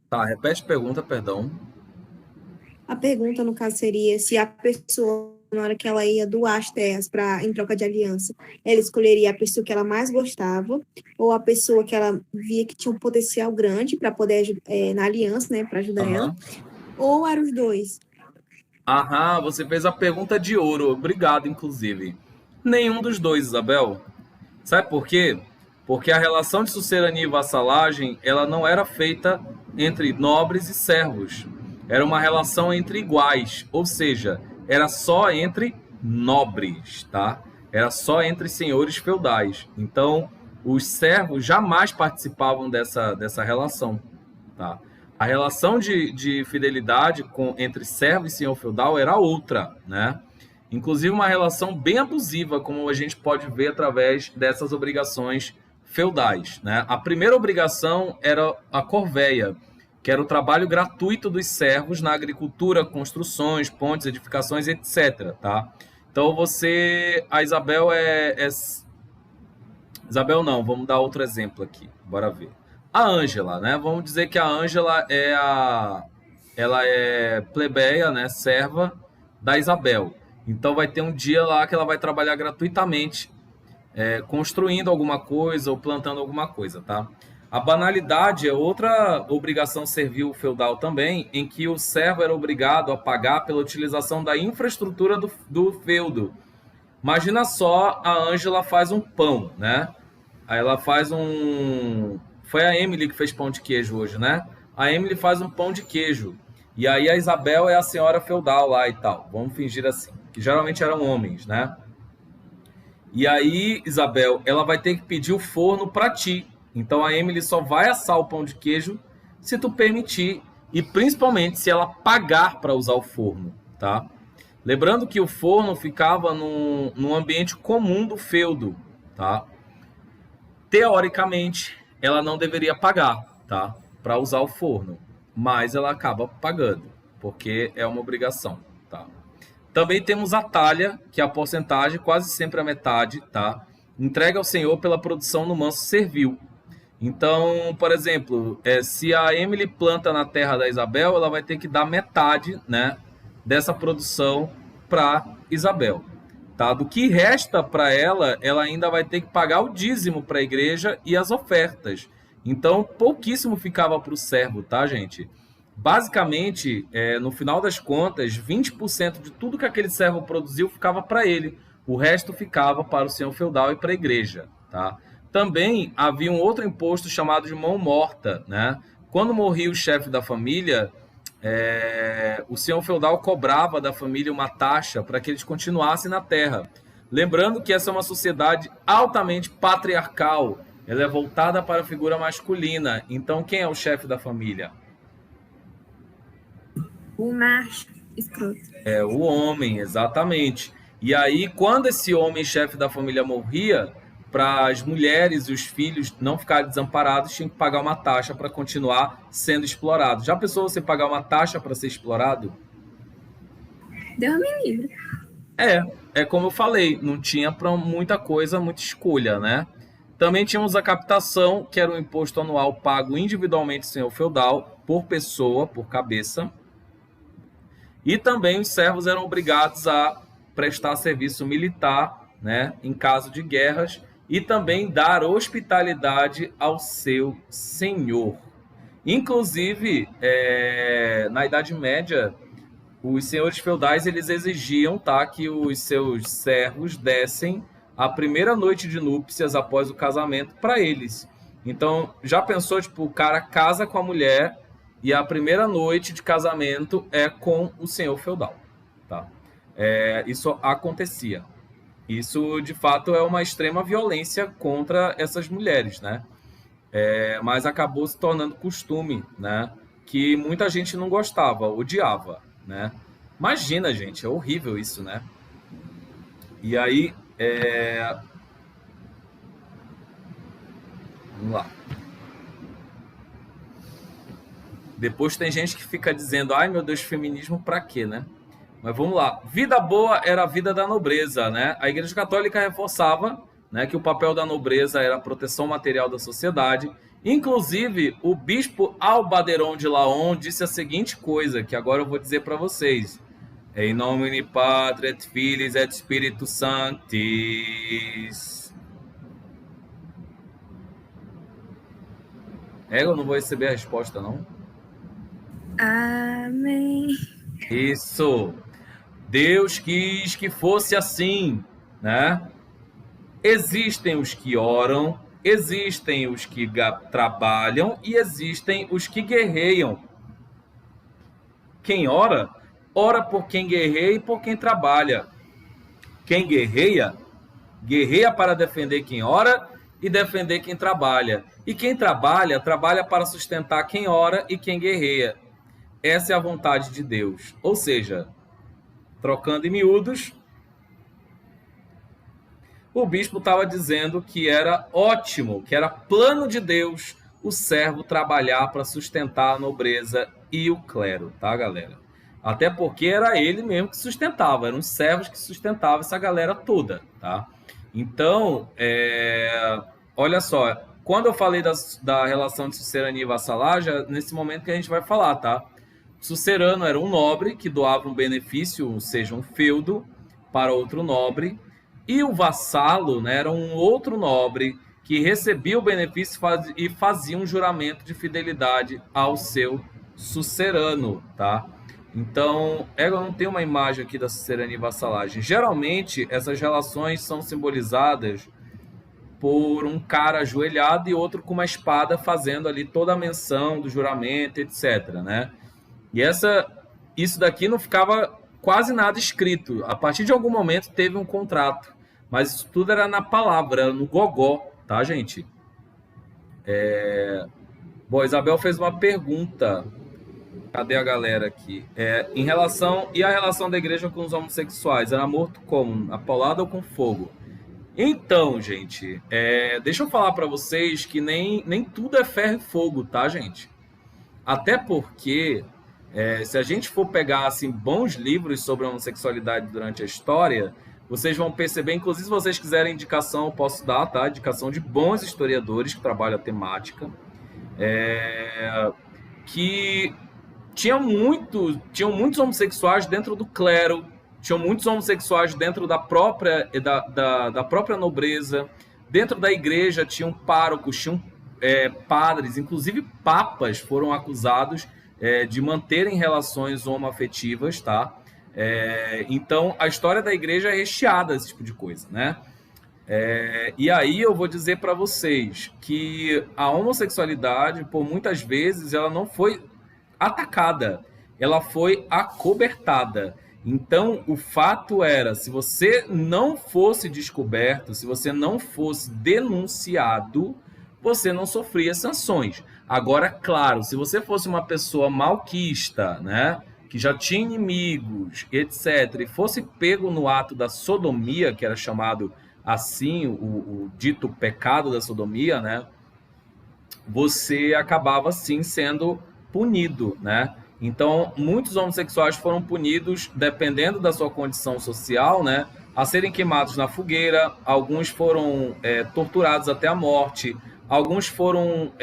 Tá, repete a pergunta, perdão. A pergunta, no caso, seria se a pessoa, na hora que ela ia doar as terras em troca de aliança, ela escolheria a pessoa que ela mais gostava ou a pessoa que ela via que tinha um potencial grande para poder, na aliança, né, para ajudar ela, ou eram os dois? Aham, você fez a pergunta de ouro. Obrigado, inclusive. Nenhum dos dois, Isabel. Sabe por quê? Porque a relação de sucerania e vassalagem, ela não era feita entre nobres e servos. Era uma relação entre iguais, ou seja, era só entre nobres, tá? Era só entre senhores feudais. Então, os servos jamais participavam dessa relação, tá? A relação de fidelidade entre servo e senhor feudal era outra, né? Inclusive uma relação bem abusiva, como a gente pode ver através dessas obrigações feudais, né? A primeira obrigação era a corveia, que era o trabalho gratuito dos servos na agricultura, construções, pontes, edificações, etc. Tá? Então a Isabel Isabel não, vamos dar outro exemplo aqui, bora ver. A Ângela, né? Vamos dizer que a Ângela ela é plebeia, né? Serva da Isabel. Então vai ter um dia lá que ela vai trabalhar gratuitamente, construindo alguma coisa ou plantando alguma coisa, tá? A banalidade é outra obrigação servil feudal também, em que o servo era obrigado a pagar pela utilização da infraestrutura do feudo. Imagina só, a Ângela faz um pão, né? Aí ela faz Foi a Emily que fez pão de queijo hoje, né? A Emily faz um pão de queijo. E aí a Isabel é a senhora feudal lá e tal. Vamos fingir assim. Que geralmente eram homens, né? E aí, Isabel, ela vai ter que pedir o forno para ti. Então a Emily só vai assar o pão de queijo se tu permitir e principalmente se ela pagar para usar o forno, tá? Lembrando que o forno ficava num ambiente comum do feudo, tá? Teoricamente, ela não deveria pagar, tá? Para usar o forno, mas ela acaba pagando, porque é uma obrigação, tá? Também temos a talha, que é a porcentagem, quase sempre a metade, tá? Entrega ao senhor pela produção no manso servil. Então, por exemplo, se a Emily planta na terra da Isabel, ela vai ter que dar metade, né, dessa produção para Isabel. Tá? Do que resta para ela, ela ainda vai ter que pagar o dízimo para a igreja e as ofertas. Então, pouquíssimo ficava para o servo, tá, gente? Basicamente, no final das contas, 20% de tudo que aquele servo produziu ficava para ele. O resto ficava para o senhor feudal e para a igreja, tá? Também havia um outro imposto chamado de mão morta, né? Quando morria o chefe da família, o senhor feudal cobrava da família uma taxa para que eles continuassem na terra. Lembrando que essa é uma sociedade altamente patriarcal. Ela é voltada para a figura masculina. Então, quem é o chefe da família? O macho escroto. É o homem, exatamente. E aí, quando esse homem, chefe da família, morria, para as mulheres e os filhos não ficarem desamparados, tinha que pagar uma taxa para continuar sendo explorado. Já pensou você pagar uma taxa para ser explorado? Deus me livre. É como eu falei, não tinha para muita coisa, muita escolha, né? Também tínhamos a captação, que era um imposto anual pago individualmente ao senhor feudal, por pessoa, por cabeça. E também os servos eram obrigados a prestar serviço militar, né, em caso de guerras, e também dar hospitalidade ao seu senhor. Inclusive, na Idade Média, os senhores feudais eles exigiam, tá, que os seus servos dessem a primeira noite de núpcias após o casamento para eles. Então, já pensou, tipo, o cara casa com a mulher e a primeira noite de casamento é com o senhor feudal, tá? Isso acontecia. Isso, de fato, é uma extrema violência contra essas mulheres, né? Mas acabou se tornando costume, né? Que muita gente não gostava, odiava, né? Imagina, gente, é horrível isso, né? E aí, vamos lá. Depois tem gente que fica dizendo, ai meu Deus, feminismo pra quê, né? Mas vamos lá. Vida boa era a vida da nobreza, né? A Igreja Católica reforçava, né, que o papel da nobreza era a proteção material da sociedade. Inclusive, o bispo Albaderon de Laon disse a seguinte coisa, que agora eu vou dizer para vocês. Em nomine Patri et Filii et Spiritus Sanctis. Eu não vou receber a resposta, não? Amém. Isso. Deus quis que fosse assim, né? Existem os que oram, existem os que trabalham e existem os que guerreiam. Quem ora, ora por quem guerreia e por quem trabalha. Quem guerreia, guerreia para defender quem ora e defender quem trabalha. E quem trabalha, trabalha para sustentar quem ora e quem guerreia. Essa é a vontade de Deus. Ou seja, trocando em miúdos, o bispo estava dizendo que era ótimo, que era plano de Deus o servo trabalhar para sustentar a nobreza e o clero, tá, galera? Até porque era ele mesmo que sustentava, eram os servos que sustentavam essa galera toda, tá? Então, olha só, quando eu falei da relação de sucerania e vassalagem, é nesse momento que a gente vai falar, tá? Sucerano era um nobre que doava um benefício, ou seja, um feudo, para outro nobre. E o vassalo, né, era um outro nobre que recebia o benefício e fazia um juramento de fidelidade ao seu sucerano, tá? Então, eu não tenho uma imagem aqui da sucerania e vassalagem. Geralmente, essas relações são simbolizadas por um cara ajoelhado e outro com uma espada fazendo ali toda a menção do juramento, etc, né? E isso daqui não ficava quase nada escrito. A partir de algum momento teve um contrato. Mas isso tudo era na palavra, era no gogó, tá, gente? Bom, Isabel fez uma pergunta. Cadê a galera aqui? Em relação... E a relação da igreja com os homossexuais? Era morto como? Na paulada ou com fogo? Então, gente, deixa eu falar para vocês que nem tudo é ferro e fogo, tá, gente? Até porque... se a gente for pegar assim, bons livros sobre a homossexualidade durante a história, vocês vão perceber, inclusive se vocês quiserem indicação, eu posso dar, tá? Indicação de bons historiadores que trabalham a temática, que tinham muitos homossexuais dentro do clero, tinham muitos homossexuais dentro da própria nobreza, dentro da igreja tinham párocos, tinham padres, inclusive papas foram acusados de manterem relações homoafetivas, tá? Então, a história da igreja é recheada desse tipo de coisa, né? E aí eu vou dizer para vocês que a homossexualidade, por muitas vezes, ela não foi atacada, ela foi acobertada. Então, o fato era, se você não fosse descoberto, se você não fosse denunciado, você não sofria sanções. Agora, claro, se você fosse uma pessoa malquista, né, que já tinha inimigos, etc., e fosse pego no ato da sodomia, que era chamado assim, o dito pecado da sodomia, né, você acabava sim sendo punido, né? Então, muitos homossexuais foram punidos, dependendo da sua condição social, né, a serem queimados na fogueira. Alguns foram torturados até a morte. Alguns foram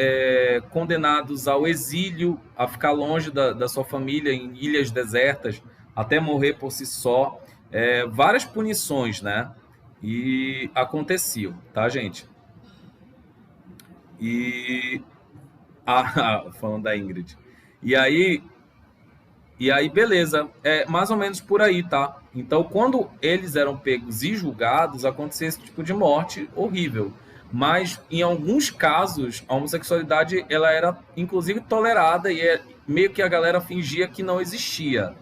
condenados ao exílio, a ficar longe da sua família em ilhas desertas, até morrer por si só. Várias punições, né? E aconteciam, tá, gente? E falando da Ingrid. E aí, beleza, mais ou menos por aí, tá? Então, quando eles eram pegos e julgados, acontecia esse tipo de morte horrível. Mas, em alguns casos, a homossexualidade ela era, inclusive, tolerada e meio que a galera fingia que não existia,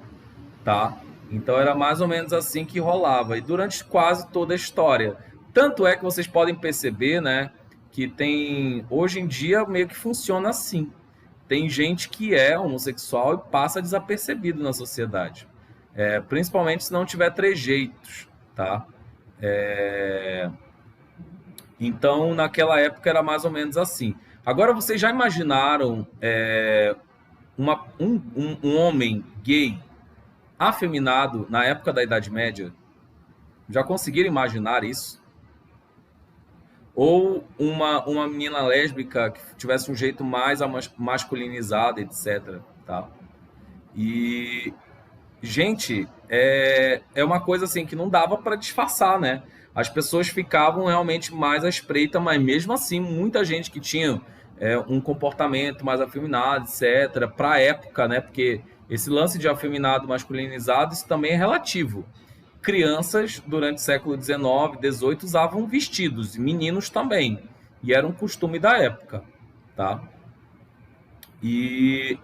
tá? Então, era mais ou menos assim que rolava. E durante quase toda a história. Tanto é que vocês podem perceber, né, que hoje em dia, meio que funciona assim. Tem gente que é homossexual e passa desapercebido na sociedade. Principalmente se não tiver trejeitos, tá? Então, naquela época era mais ou menos assim. Agora, vocês já imaginaram um homem gay afeminado na época da Idade Média? Já conseguiram imaginar isso? Ou uma menina lésbica que tivesse um jeito mais masculinizado, etc. Tá? E, gente, é uma coisa assim que não dava para disfarçar, né? As pessoas ficavam realmente mais à espreita, mas mesmo assim, muita gente que tinha um comportamento mais afeminado, etc., para a época, né? Porque esse lance de afeminado, masculinizado, isso também é relativo. Crianças, durante o século XIX, XVIII, usavam vestidos, e meninos também. E era um costume da época, tá? E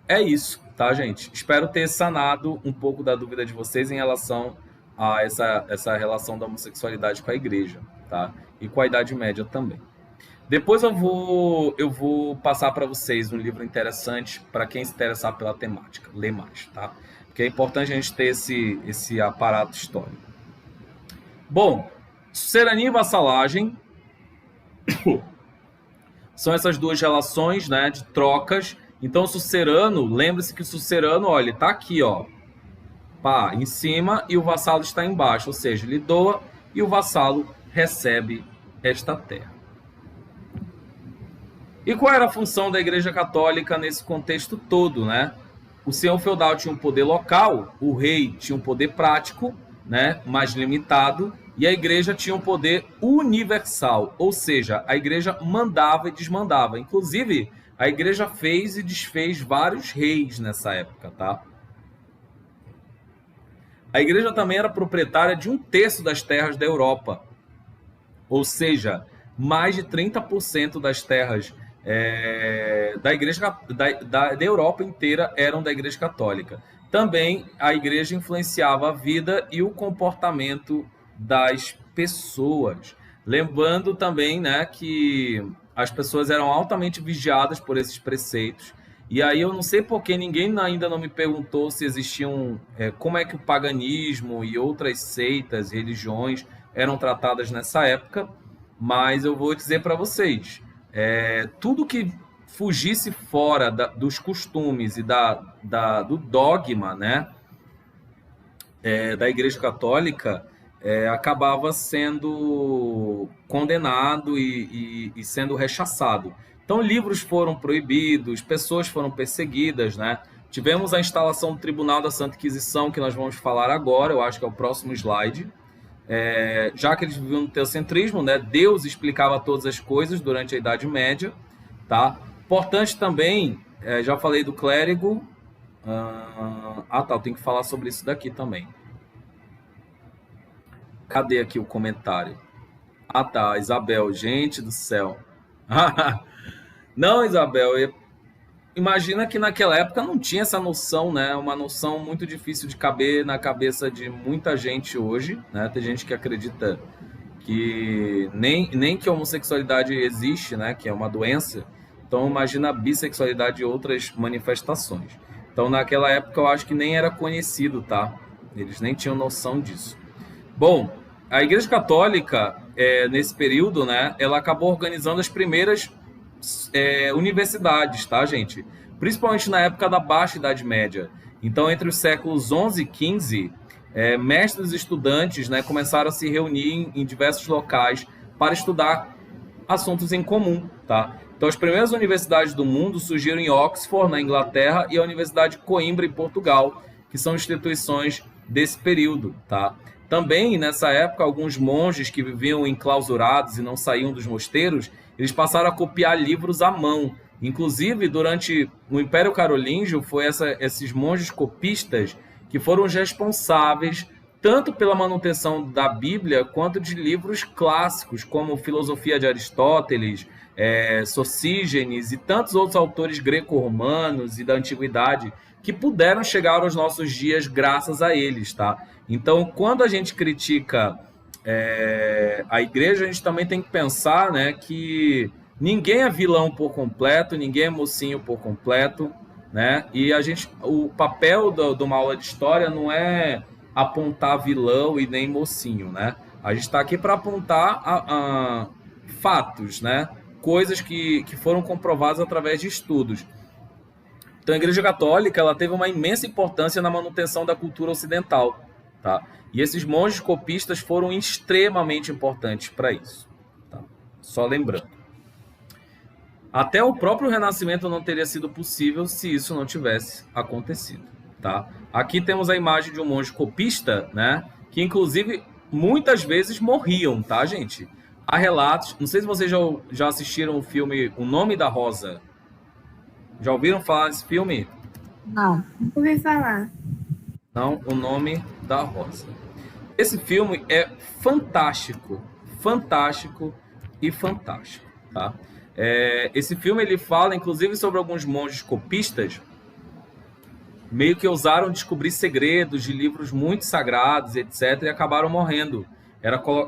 é isso, tá, gente? Espero ter sanado um pouco da dúvida de vocês em relação a essa relação da homossexualidade com a igreja, tá? E com a Idade Média também. Depois eu vou passar para vocês um livro interessante para quem se interessar pela temática, ler mais, tá? Porque é importante a gente ter esse aparato histórico. Bom, sucerania e vassalagem são essas duas relações, né, de trocas. Então, o sucerano, lembre-se que o sucerano, olha, ele está aqui, ó, pá, em cima, e o vassalo está embaixo, ou seja, ele doa e o vassalo recebe esta terra. E qual era a função da Igreja Católica nesse contexto todo, né? O senhor feudal tinha um poder local, o rei tinha um poder prático, né, mais limitado, e a igreja tinha um poder universal, ou seja, a igreja mandava e desmandava. Inclusive, a igreja fez e desfez vários reis nessa época, tá? A igreja também era proprietária de 1/3 das terras da Europa, ou seja, mais de 30% das terras da igreja da Europa inteira eram da Igreja Católica. Também a igreja influenciava a vida e o comportamento das pessoas. Lembrando também, né, que as pessoas eram altamente vigiadas por esses preceitos. E aí eu não sei porque ninguém ainda não me perguntou se existiam, como é que o paganismo e outras seitas, religiões eram tratadas nessa época, mas eu vou dizer para vocês, tudo que fugisse fora dos costumes e do dogma, né, da Igreja Católica, acabava sendo condenado e sendo rechaçado. Então, livros foram proibidos, pessoas foram perseguidas, né? Tivemos a instalação do Tribunal da Santa Inquisição, que nós vamos falar agora, eu acho que é o próximo slide. Já que eles viviam no teocentrismo, né? Deus explicava todas as coisas durante a Idade Média, tá? Importante também, já falei do clérigo. Eu tenho que falar sobre isso daqui também. Cadê aqui o comentário? Isabel, gente do céu. Não, Isabel, imagina que naquela época não tinha essa noção, né? Uma noção muito difícil de caber na cabeça de muita gente hoje, né? Tem gente que acredita que nem que a homossexualidade existe, né? Que é uma doença. Então imagina a bissexualidade e outras manifestações. Então naquela época eu acho que nem era conhecido, tá? Eles nem tinham noção disso. Bom, a Igreja Católica, nesse período, né? Ela acabou organizando as primeiras universidades, tá, gente? Principalmente na época da Baixa Idade Média. Então, entre os séculos 11 e 15, mestres e estudantes, né, começaram a se reunir em diversos locais para estudar assuntos em comum, tá? Então, as primeiras universidades do mundo surgiram em Oxford, na Inglaterra, e a Universidade de Coimbra, em Portugal, que são instituições desse período, tá? Também, nessa época, alguns monges que viviam enclausurados e não saíam dos mosteiros, eles passaram a copiar livros à mão. Inclusive, durante o Império Carolíngio, foi esses monges copistas que foram os responsáveis tanto pela manutenção da Bíblia quanto de livros clássicos, como Filosofia de Aristóteles, Socígenes e tantos outros autores greco-romanos e da Antiguidade que puderam chegar aos nossos dias graças a eles, tá? Então, quando a gente critica a igreja, a gente também tem que pensar, né, que ninguém é vilão por completo, ninguém é mocinho por completo, né? E o papel de uma aula de história não é apontar vilão e nem mocinho, né? A gente está aqui para apontar fatos, né? Coisas que foram comprovadas através de estudos. Então, a Igreja Católica ela teve uma imensa importância na manutenção da cultura ocidental, tá? E esses monges copistas foram extremamente importantes para isso, tá? Só lembrando. Até o próprio Renascimento não teria sido possível se isso não tivesse acontecido, tá? Aqui temos a imagem de um monge copista, né? Que, inclusive, muitas vezes morriam, tá, gente? Há relatos... Não sei se vocês já assistiram o filme O Nome da Rosa. Já ouviram falar desse filme? Não. Ouvi falar. Não, O Nome da Rosa. Esse filme é fantástico, fantástico e fantástico, tá? Esse filme ele fala, inclusive, sobre alguns monges copistas meio que ousaram descobrir segredos de livros muito sagrados, etc., e acabaram morrendo.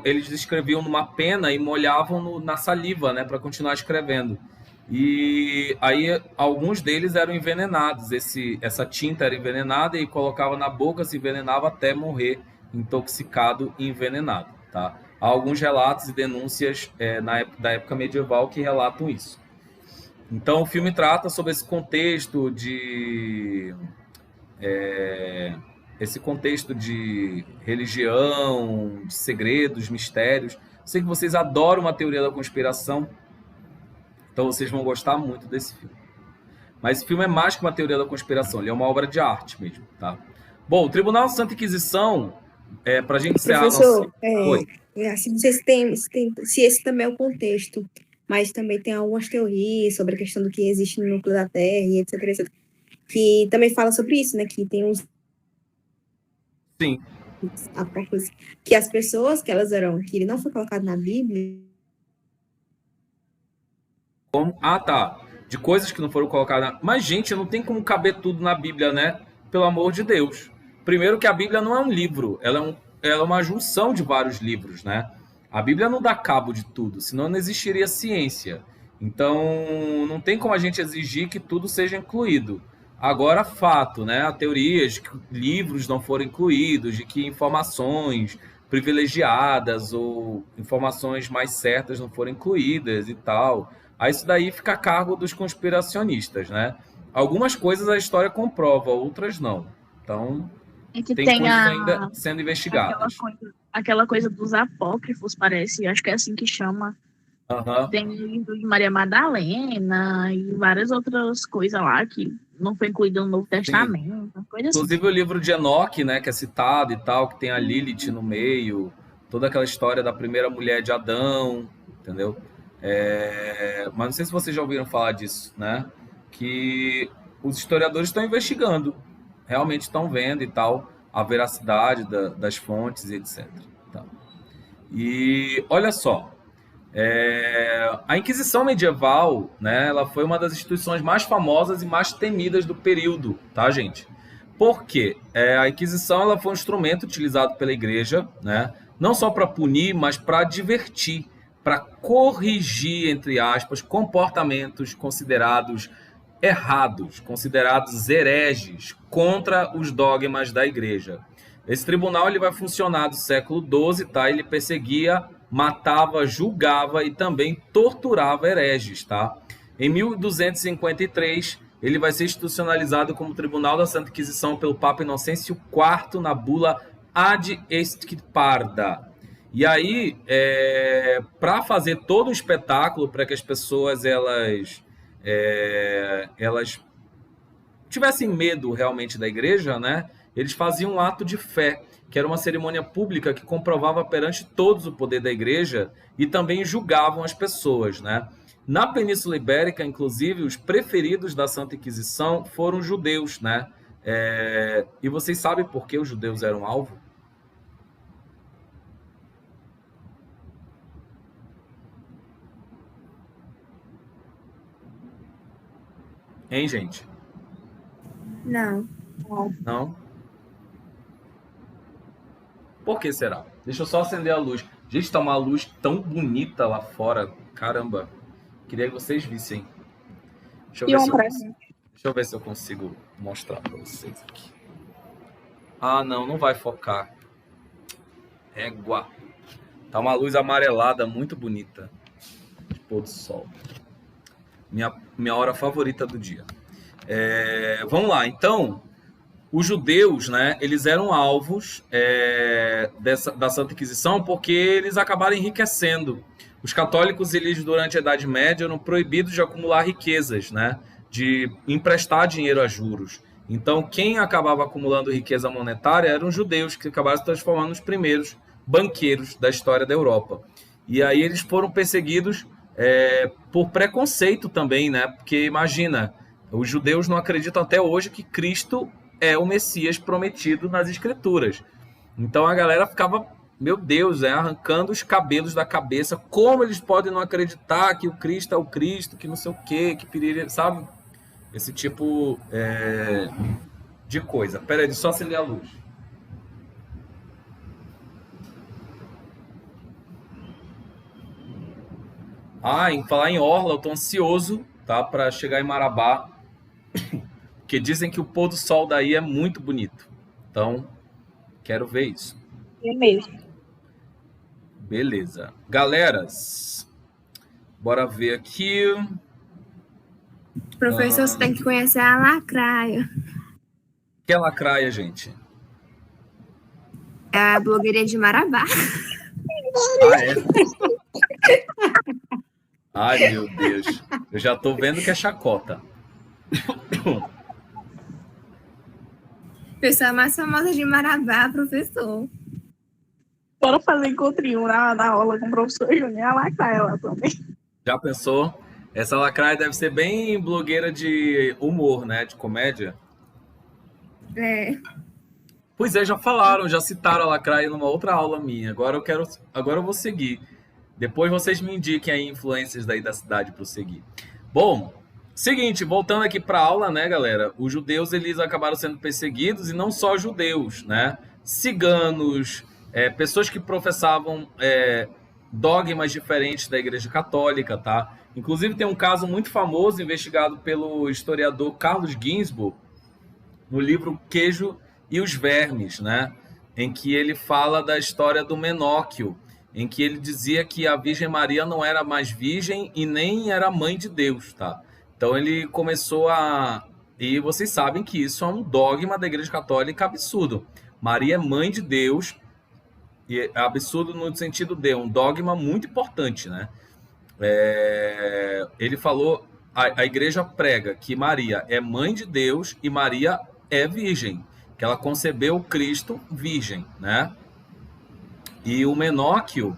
Eles escreviam numa pena e molhavam na saliva, né, para continuar escrevendo. E aí alguns deles eram envenenados. Essa tinta era envenenada e colocava na boca, se envenenava até morrer intoxicado e envenenado, tá? Há alguns relatos e denúncias da época medieval que relatam isso. Então o filme trata sobre esse contexto de religião, de segredos, mistérios. Sei que vocês adoram uma teoria da conspiração, então vocês vão gostar muito desse filme. Mas esse filme é mais que uma teoria da conspiração, ele é uma obra de arte mesmo, tá? Bom, o Tribunal de Santa Inquisição, para a gente encerrar... Professor, assim, não sei se esse também é o contexto, mas também tem algumas teorias sobre a questão do que existe no núcleo da Terra, e etc, etc, que também fala sobre isso, né? Que tem uns... Sim. Que as pessoas que ele não foi colocado na Bíblia... Tá. De coisas que não foram colocadas... Mas, gente, não tem como caber tudo na Bíblia, né? Pelo amor de Deus. Primeiro que a Bíblia não é um livro, ela é uma junção de vários livros, né? A Bíblia não dá cabo de tudo, senão não existiria ciência. Então, não tem como a gente exigir que tudo seja incluído. Agora, fato, né? Há teorias de que livros não foram incluídos, de que informações privilegiadas ou informações mais certas não foram incluídas e tal. Aí isso daí fica a cargo dos conspiracionistas, né? Algumas coisas a história comprova, outras não. Então, tem coisas ainda sendo investigadas. Aquela coisa dos apócrifos, parece. Acho que é assim que chama. Uhum. Tem o livro de Maria Madalena e várias outras coisas lá que não foi incluído no Novo Testamento. Coisa assim. Inclusive o livro de Enoque, né, que é citado e tal, que tem a Lilith no meio, toda aquela história da primeira mulher de Adão, entendeu? Mas não sei se vocês já ouviram falar disso, né? Que os historiadores estão investigando, realmente estão vendo e tal, a veracidade das fontes e etc. Tá. E olha só, A Inquisição medieval, né, ela foi uma das instituições mais famosas e mais temidas do período, tá, gente? Por quê? A Inquisição ela foi um instrumento utilizado pela Igreja, né, não só para punir, mas para divertir, para corrigir, entre aspas, comportamentos considerados errados, considerados hereges contra os dogmas da Igreja. Esse tribunal ele vai funcionar do século XII, tá? Ele perseguia, matava, julgava e também torturava hereges, tá? Em 1253, ele vai ser institucionalizado como Tribunal da Santa Inquisição pelo Papa Inocêncio IV na bula Ad Extirparda. E aí, para fazer todo o espetáculo, para que as pessoas elas tivessem medo realmente da igreja, né? Eles faziam um ato de fé, que era uma cerimônia pública que comprovava perante todos o poder da igreja e também julgavam as pessoas, né? Na Península Ibérica, inclusive, os preferidos da Santa Inquisição foram os judeus, né? E vocês sabem por que os judeus eram alvo? Hein, gente? Não. Não? Por que será? Deixa eu só acender a luz. Gente, tá uma luz tão bonita lá fora. Caramba. Queria que vocês vissem. Deixa eu ver se eu consigo mostrar para vocês aqui. Ah, não vai focar. Égua. Tá uma luz amarelada muito bonita. De pôr do sol. Minha hora favorita do dia. Vamos lá, então, os judeus, né, eles eram alvos da Santa Inquisição porque eles acabaram enriquecendo. Os católicos, eles, durante a Idade Média, eram proibidos de acumular riquezas, né, de emprestar dinheiro a juros. Então, quem acabava acumulando riqueza monetária eram os judeus, que acabaram se transformando nos primeiros banqueiros da história da Europa. E aí eles foram perseguidos por preconceito também, né? Porque imagina, os judeus não acreditam até hoje que Cristo é o Messias prometido nas Escrituras. Então a galera ficava, meu Deus, arrancando os cabelos da cabeça. Como eles podem não acreditar que o Cristo é o Cristo, que não sei o quê, que piriri, sabe? Esse tipo de coisa. Pera aí, só acender a luz. Em falar em orla, eu tô ansioso, tá, para chegar em Marabá, porque dizem que o pôr do sol daí é muito bonito. Então, quero ver isso. É mesmo. Beleza. Galeras, bora ver aqui. Professor, você tem que conhecer a lacraia. Que é lacraia, gente? É a blogueirinha de Marabá. Ai, meu Deus. Eu já tô vendo que é chacota. Pessoa mais famosa de Marabá, professor. Bora fazer encontrinho na aula com o professor Júnior, a lacraia lá também. Já pensou? Essa lacraia deve ser bem blogueira de humor, né? De comédia. Pois já falaram, já citaram a lacraia numa outra aula minha. Agora eu vou seguir. Depois vocês me indiquem aí influências daí da cidade para eu seguir. Bom, seguinte, voltando aqui para a aula, né, galera? Os judeus, eles acabaram sendo perseguidos, e não só judeus, né? Ciganos, pessoas que professavam dogmas diferentes da Igreja Católica, tá? Inclusive tem um caso muito famoso investigado pelo historiador Carlos Ginzburg no livro Queijo e os Vermes, né? Em que ele fala da história do Menóquio, em que ele dizia que a Virgem Maria não era mais virgem e nem era mãe de Deus, tá? Então ele começou E vocês sabem que isso é um dogma da Igreja Católica absurdo. Maria é mãe de Deus, e é absurdo no sentido de um dogma muito importante, né? Ele falou, a Igreja prega que Maria é mãe de Deus e Maria é virgem, que ela concebeu Cristo virgem, né? E o Menóquio,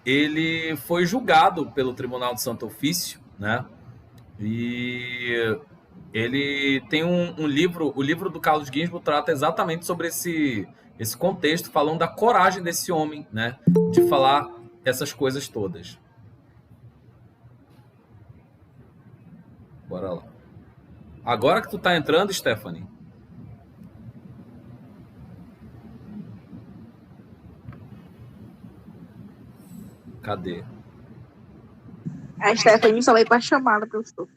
ele foi julgado pelo Tribunal de Santo Ofício, né? E ele tem um livro, o livro do Carlos Ginzburg trata exatamente sobre esse contexto, falando da coragem desse homem, né? De falar essas coisas todas. Bora lá. Agora que tu tá entrando, Stephanie. Cadê? A Stephanie só vai pra chamada, professor.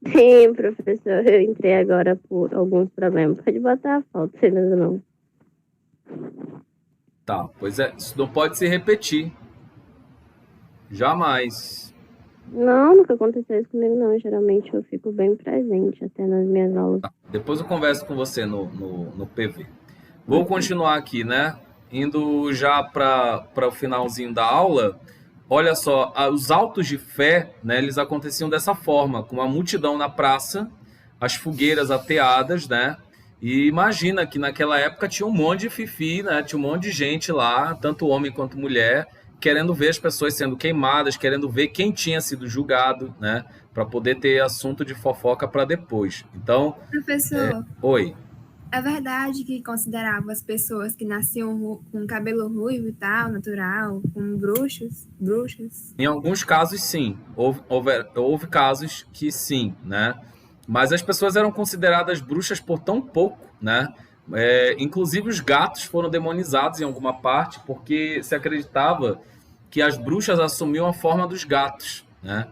Sim, professor, eu entrei agora por alguns problemas. Pode botar a foto, se não. Tá, pois é. Isso não pode se repetir. Jamais. Não, nunca aconteceu isso comigo, não. Geralmente eu fico bem presente até nas minhas aulas. Tá, depois eu converso com você no PV. Vou continuar aqui, né? Indo já para o finalzinho da aula. Olha só, os autos de fé, né, eles aconteciam dessa forma, com uma multidão na praça, as fogueiras ateadas, né? E imagina que naquela época tinha um monte de fifi, né? Tinha um monte de gente lá, tanto homem quanto mulher, querendo ver as pessoas sendo queimadas, querendo ver quem tinha sido julgado, né? Para poder ter assunto de fofoca para depois. Então, Professor, oi. é verdade que considerava as pessoas que nasciam com cabelo ruivo e tal, natural, como bruxas? Em alguns casos, sim. Houve casos que sim, né? Mas as pessoas eram consideradas bruxas por tão pouco, né? Inclusive os gatos foram demonizados em alguma parte porque se acreditava que as bruxas assumiam a forma dos gatos, né?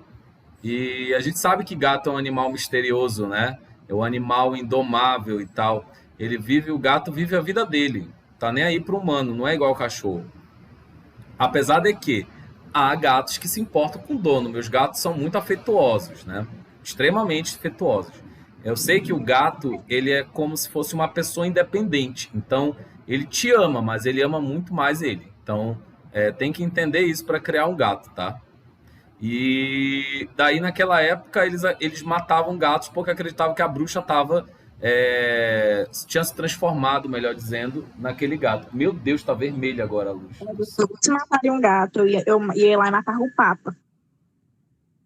E a gente sabe que gato é um animal misterioso, né? É um animal indomável e tal. O gato vive a vida dele. Tá nem aí pro humano, não é igual o cachorro. Apesar de que há gatos que se importam com o dono. Meus gatos são muito afetuosos, né? Extremamente afetuosos. Eu sei que o gato, ele é como se fosse uma pessoa independente. Então, ele te ama, mas ele ama muito mais ele. Então, tem que entender isso para criar um gato, tá? E daí, naquela época, eles matavam gatos porque acreditavam que a bruxa tinha se transformado, melhor dizendo, naquele gato. Meu Deus, tá vermelho agora a luz. Se matarem um gato, eu ia lá e matava o Papa.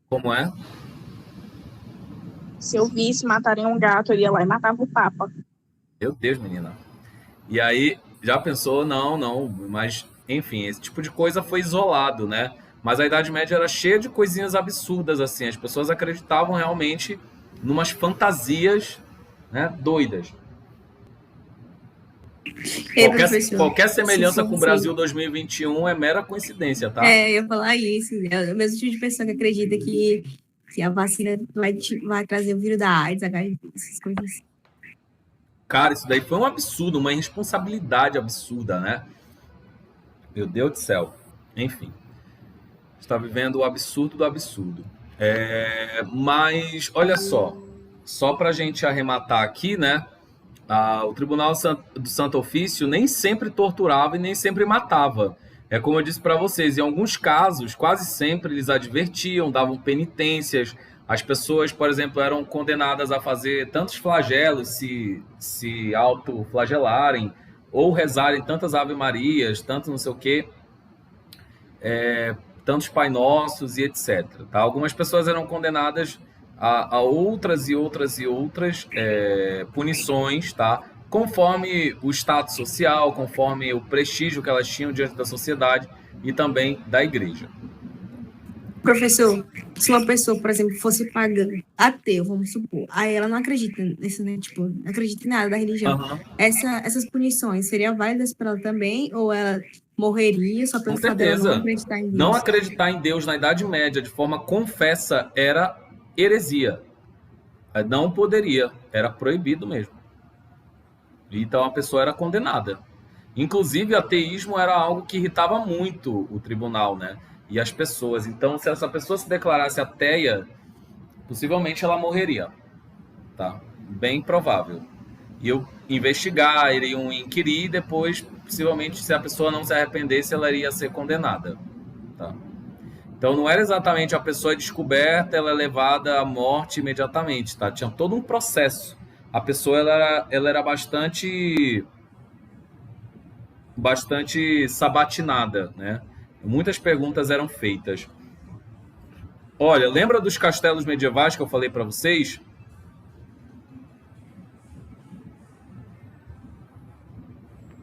Como é? Se eu visse matarem um gato, eu ia lá e matava o Papa. Meu Deus, menina. E aí, já pensou? Não, mas, enfim, esse tipo de coisa foi isolado, né? Mas a Idade Média era cheia de coisinhas absurdas, assim. As pessoas acreditavam realmente numas fantasias, né, doidas. Qualquer semelhança com o Brasil 2021 é mera coincidência, tá? Eu ia falar isso. É o mesmo tipo de pessoa que acredita que se a vacina vai trazer o vírus da AIDS, HIV, essas coisas assim. Cara, isso daí foi um absurdo, uma irresponsabilidade absurda, né? Meu Deus do céu. Enfim. Está vivendo o absurdo do absurdo. Mas, olha só para a gente arrematar aqui, né? O Tribunal do Santo Ofício nem sempre torturava e nem sempre matava. É como eu disse para vocês, em alguns casos, quase sempre eles advertiam, davam penitências. As pessoas, por exemplo, eram condenadas a fazer tantos flagelos, se autoflagelarem, ou rezarem tantas Ave-Marias, tanto não sei o quê, tantos Pai Nossos e etc. Tá? Algumas pessoas eram condenadas a outras e outras punições, tá? Conforme o status social, conforme o prestígio que elas tinham diante da sociedade e também da igreja. Professor, se uma pessoa, por exemplo, fosse pagã, ateu, vamos supor, aí ela não acredita nisso, né? Tipo, não acredita em nada da religião. Uhum. Essas punições seriam válidas para ela também? Ou ela morreria só pelo fato dela não acreditar em Deus? Não acreditar em Deus na Idade Média de forma confessa era heresia. Não poderia, era proibido mesmo. Então a pessoa era condenada. Inclusive, ateísmo era algo que irritava muito o tribunal, né? E as pessoas. Então, se essa pessoa se declarasse ateia, possivelmente ela morreria. Tá? Bem provável. Iam investigar, iriam inquirir, e depois, possivelmente, se a pessoa não se arrependesse, ela iria ser condenada. Tá? Então, não era exatamente a pessoa descoberta, ela é levada à morte imediatamente. Tá? Tinha todo um processo. A pessoa ela era bastante sabatinada, né? Muitas perguntas eram feitas. Olha, lembra dos castelos medievais que eu falei para vocês?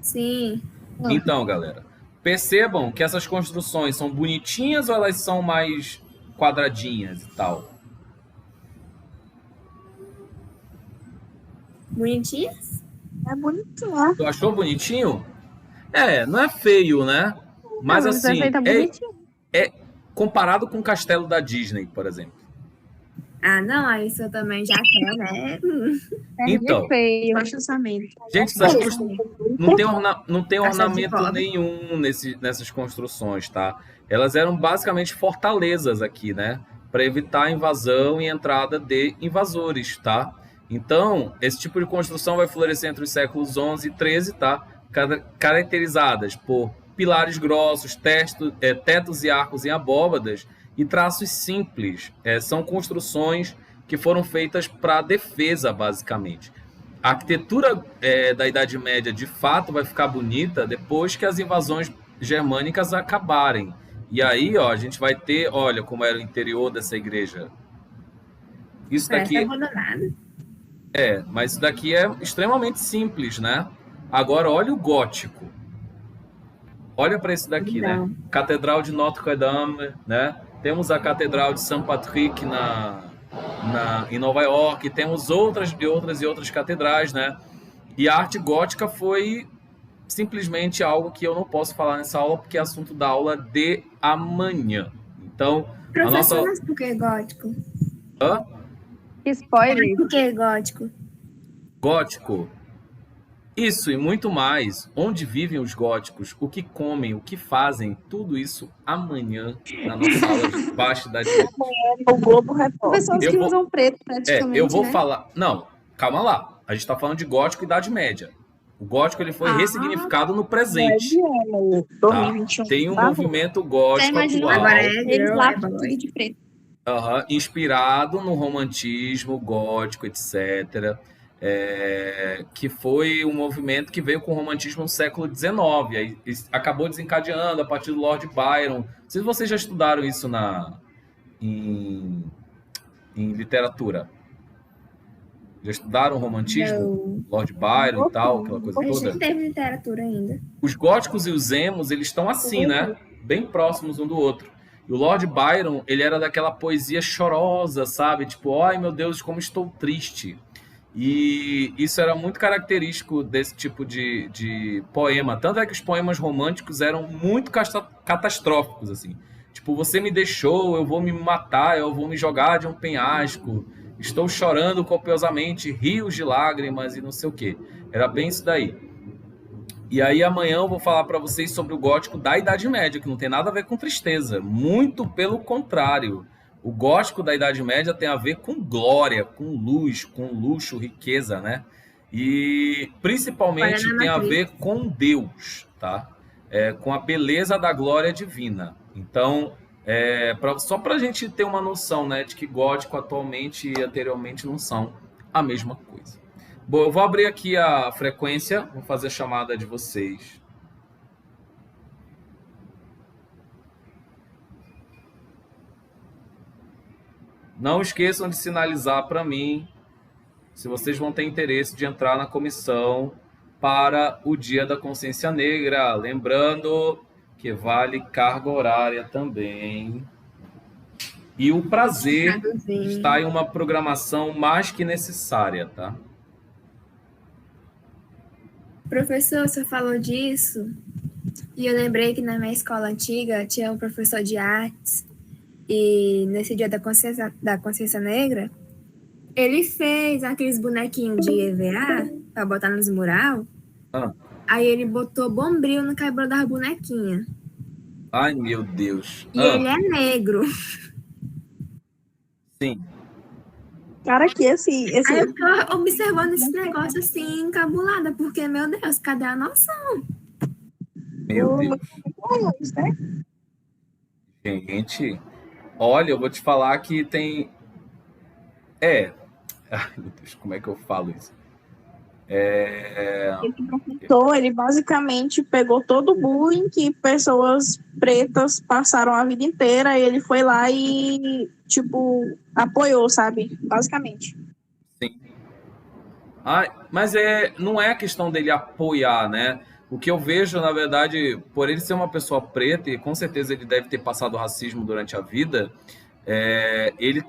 Sim. Então, galera, percebam que essas construções são bonitinhas ou elas são mais quadradinhas e tal? Bonitinhas? É bonitinha. Tu achou bonitinho? Não é feio, né? Mas o assim, desenho tá bonitinho. é comparado com o castelo da Disney, por exemplo. Ah, não, aí isso eu também já quero, né? Então, Feio. Baixo orçamento. gente, não tem Caixa de ornamento pobre. nenhum nessas construções, tá? Elas eram basicamente fortalezas aqui, né? Para evitar a invasão e entrada de invasores, tá? Então, esse tipo de construção vai florescer entre os séculos 11 e 13, tá? Caracterizadas por pilares grossos, tetos e arcos em abóbadas e traços simples. São construções que foram feitas para defesa, basicamente. A arquitetura da Idade Média, de fato, vai ficar bonita depois que as invasões germânicas acabarem. E aí, ó, a gente vai ter, olha como era o interior dessa igreja. Isso Parece daqui abandonado. mas isso daqui é extremamente simples, né? Agora, olha o gótico. Olha para esse daqui, né? Catedral de Notre-Dame, né? Temos a Catedral de Saint-Patrick em Nova York, temos outras catedrais, né? E a arte gótica foi simplesmente algo que eu não posso falar nessa aula, porque é assunto da aula de amanhã. Então, Professor, mas por que gótico? Que spoiler. Por que gótico? Gótico, isso e muito mais. Onde vivem os góticos, o que comem, o que fazem, tudo isso amanhã na nossa aula de baixo da O Globo Repórter. Pessoas Eu que vou- usam preto, praticamente, eu vou né? falar. Não, calma lá. A gente está falando de gótico e Idade Média. O gótico ele foi ressignificado no presente. 2021. Tem um tá? movimento gótico Já imaginou? atual, Agora Eles lá girl, tudo de preto. inspirado no romantismo gótico, etc. Que foi um movimento que veio com o romantismo no século XIX. Aí acabou desencadeando a partir do Lord Byron. Não sei se vocês já estudaram isso em literatura. Já estudaram romantismo? Lord Byron e tal, aquela coisa A gente toda? não teve literatura ainda. Os góticos e os emos, eles estão assim, né? Bem próximos um do outro. E o Lord Byron, ele era daquela poesia chorosa, sabe? Tipo, ai meu Deus, como estou triste. E isso era muito característico desse tipo de poema. Tanto é que os poemas românticos eram muito catastróficos, assim. Tipo, você me deixou, eu vou me matar, eu vou me jogar de um penhasco. Estou chorando copiosamente, rios de lágrimas e não sei o quê. Era bem isso daí. E aí amanhã eu vou falar para vocês sobre o gótico da Idade Média, que não tem nada a ver com tristeza. Muito pelo contrário. O gótico da Idade Média tem a ver com glória, com luz, com luxo, riqueza, né? E principalmente Olha na tem a matriz. ver com Deus, tá? Com a beleza da glória divina. Então, só para a gente ter uma noção, né, de que gótico atualmente e anteriormente não são a mesma coisa. Bom, eu vou abrir aqui a frequência, vou fazer a chamada de vocês. Não esqueçam de sinalizar para mim se vocês vão ter interesse de entrar na comissão para o Dia da Consciência Negra. Lembrando que vale carga horária também. E o prazer está em uma programação mais que necessária, tá? Professor, você falou disso e eu lembrei que na minha escola antiga tinha um professor de artes e nesse dia da consciência negra ele fez aqueles bonequinhos de EVA para botar nos mural. Aí ele botou bombril no cabelo das bonequinhas. Ai, meu Deus. E ele é negro. Sim. Cara, que esse Aí eu fico observando esse negócio assim, encabulada, porque, meu Deus, cadê a noção? Meu Deus. né? Gente, olha, eu vou te falar que tem... Ai, meu Deus, como é que eu falo isso? Esse professor, ele basicamente pegou todo o bullying que pessoas pretas passaram a vida inteira e ele foi lá e, tipo, apoiou, sabe? Basicamente. Sim. Mas não é a questão dele apoiar, né? O que eu vejo, na verdade, por ele ser uma pessoa preta, e com certeza ele deve ter passado racismo durante a vida, ele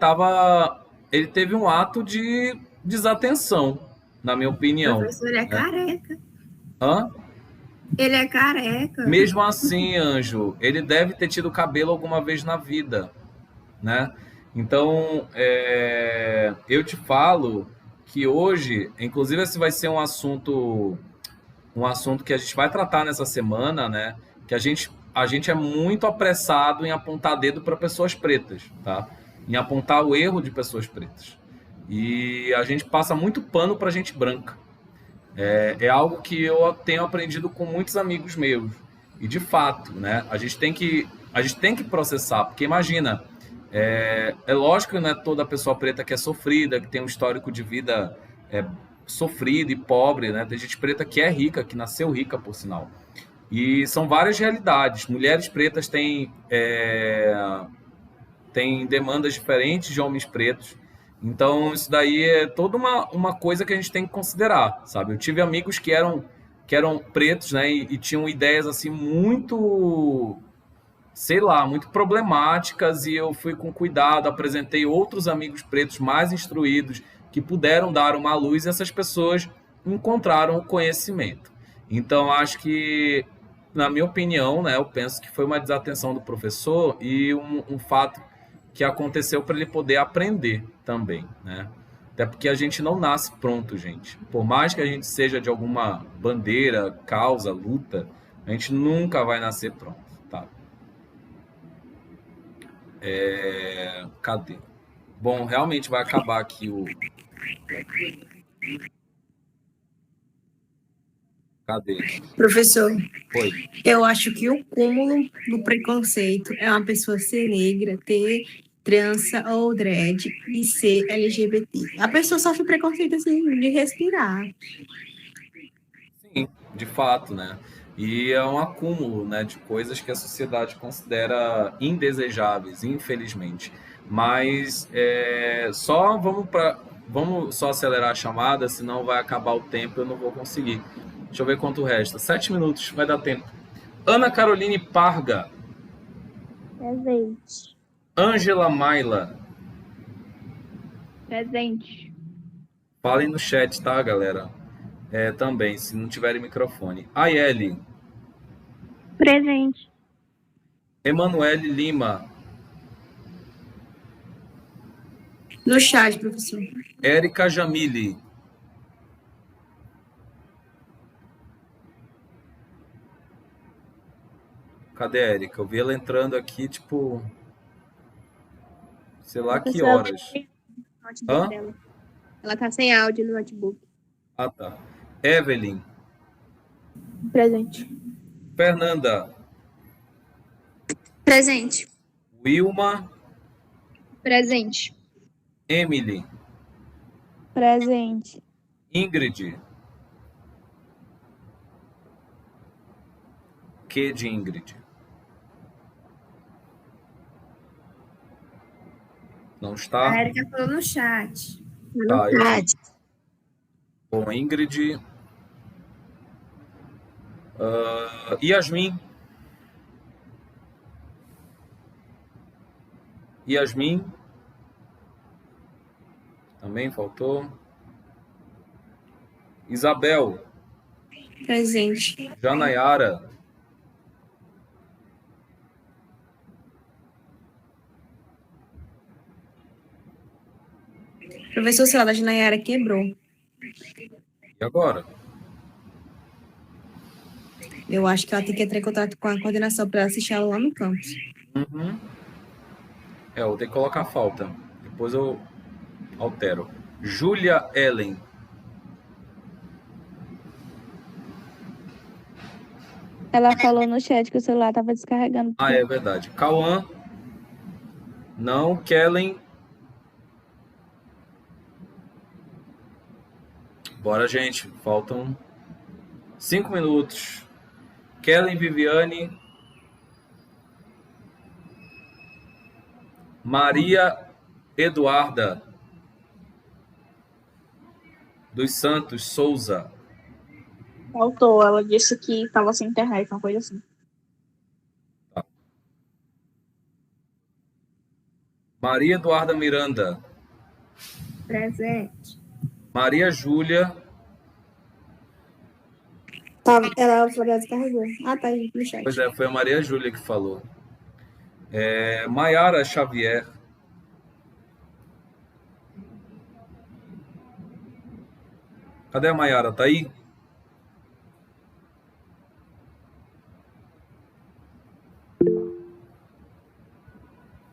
teve um ato de desatenção, na minha O opinião. professor é careca. Hã? Ele é careca. Mesmo assim, Anjo, ele deve ter tido cabelo alguma vez na vida, né? Então, eu te falo que hoje, inclusive esse vai ser um assunto que a gente vai tratar nessa semana, né? Que a gente é muito apressado em apontar dedo para pessoas pretas, tá? Em apontar o erro de pessoas pretas. E a gente passa muito pano para gente branca. É algo que eu tenho aprendido com muitos amigos meus. E de fato, né? A gente tem que processar, porque imagina, é lógico que não é toda pessoa preta que é sofrida, que tem um histórico de vida sofrido e pobre, né? Tem gente preta que é rica, que nasceu rica, por sinal. E são várias realidades. Mulheres pretas têm demandas diferentes de homens pretos. Então, isso daí é toda uma coisa que a gente tem que considerar, sabe? Eu tive amigos que eram pretos, né? E tinham ideias, assim, muito, sei lá, muito problemáticas, e eu fui com cuidado, apresentei outros amigos pretos mais instruídos que puderam dar uma luz, e essas pessoas encontraram o conhecimento. Então, acho que, na minha opinião, né, eu penso que foi uma desatenção do professor e um fato que aconteceu para ele poder aprender também, né? Até porque a gente não nasce pronto, gente. Por mais que a gente seja de alguma bandeira, causa, luta, a gente nunca vai nascer pronto, tá? Cadê? Bom, realmente vai acabar aqui o... Cadê? Professor, Foi. eu acho que o cúmulo do preconceito é uma pessoa ser negra, ter trança ou dread e ser LGBT. A pessoa sofre preconceito assim de respirar. Sim, de fato, né? E é um acúmulo, né, de coisas que a sociedade considera indesejáveis, infelizmente. Mas vamos só acelerar a chamada, senão vai acabar o tempo e eu não vou conseguir. Deixa eu ver quanto resta. 7 minutos, vai dar tempo. Ana Caroline Parga. Presente. Ângela Maila. Presente. Falem no chat, tá, galera? Também, se não tiverem microfone. Aiele. Presente. Emanuele Lima. No chat, professor. Érica Jamile. Cadê a Érica? Eu vi ela entrando aqui, tipo... Sei lá que Professor, horas. Notebook Hã? dela. Ela tá sem áudio no notebook. Ah, tá. Evelyn. Presente. Fernanda. Presente. Wilma. Presente. Emily. Presente. Ingrid. Que de Ingrid? Não A está? Erika falou no chat. Tá, eu... Chat. Bom, Ingrid. Yasmin. Yasmin. Também faltou. Isabel. Presente. Janayara. Professor, o celular da Janayara quebrou. E agora? Eu acho que ela tem que entrar em contato com a coordenação para assistir ela lá no campus. Uhum. Eu vou ter que colocar falta. Depois eu altero. Júlia Ellen. Ela falou no chat que o celular tava descarregando. Ah, é verdade. Cauã. Não. Kellen. Bora, gente. Faltam 5 minutos. Kellen Viviane. Maria Eduarda dos Santos Souza. Faltou. Ela disse que estava sem internet, uma coisa assim. Maria Eduarda Miranda. Presente. Maria Júlia Ela, a Flávia descarregou. Ah, tá aí no chat. Pois é, foi a Maria Júlia que falou. Maiara Xavier. Cadê a Maiara? Tá aí?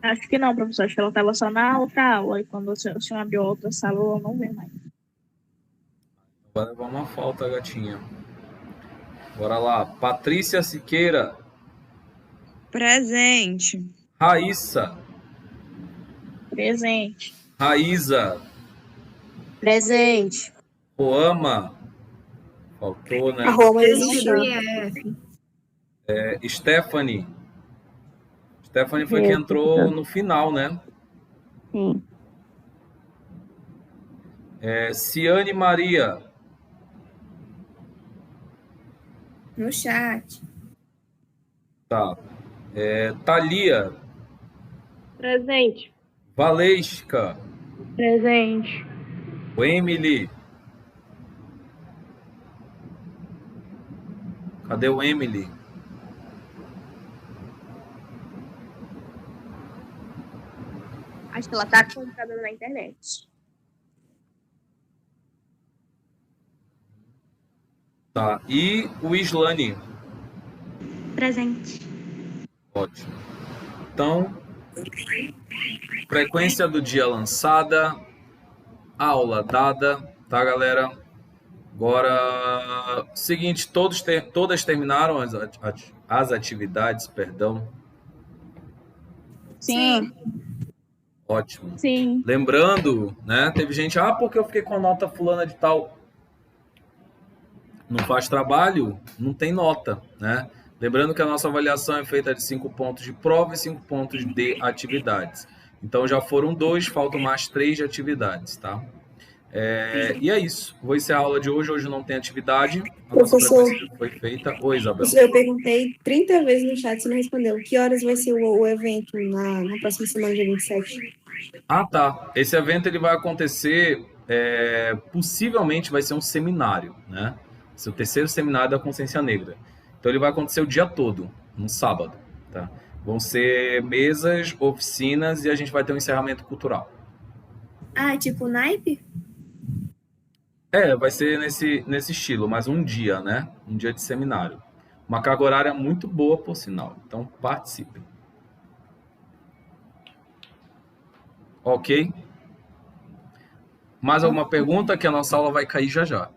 Acho que não, professor. Acho que ela estava só na outra aula. E quando o senhor abriu a outra sala, ela não vem mais. Vai levar uma falta, gatinha. Bora lá. Patrícia Siqueira. Presente. Raíssa. Presente. Raíza. Presente. Roama. Faltou, né? A Roma Presente existiu. do IF. Stephanie. Stephanie foi que entrou no final, né? Sim. Ciane Maria. No chat. Tá. Thalia. Presente. Valesca. Presente. Emily. Cadê o Emily? Acho que ela tá com o computador na internet. Tá. E o Islane. Presente. Ótimo. Então, frequência do dia lançada, aula dada, tá, galera? Agora, seguinte, todas terminaram as atividades, perdão. Sim. Ótimo. Sim. Lembrando, né? Teve gente, porque eu fiquei com a nota fulana de tal. Não faz trabalho, não tem nota, né? Lembrando que a nossa avaliação é feita de 5 pontos de prova e 5 pontos de atividades. Então já foram 2, faltam mais 3 de atividades, tá? E é isso. Vou encerrar a aula de hoje. Hoje não tem atividade. A nossa Professor. frequência foi feita. Oi, Isabel. Eu perguntei 30 vezes no chat, você não respondeu. Que horas vai ser o evento na próxima semana, dia 27? Ah, tá. Esse evento ele vai acontecer, possivelmente vai ser um seminário, né? Esse é o terceiro seminário da Consciência Negra. Então ele vai acontecer o dia todo, no sábado, tá? Vão ser mesas, oficinas e a gente vai ter um encerramento cultural. Tipo naipe? Vai ser nesse estilo, mas um dia, né? Um dia de seminário. Uma carga horária muito boa, por sinal. Então participem. Ok? Mais alguma pergunta? Que a nossa aula vai cair já já.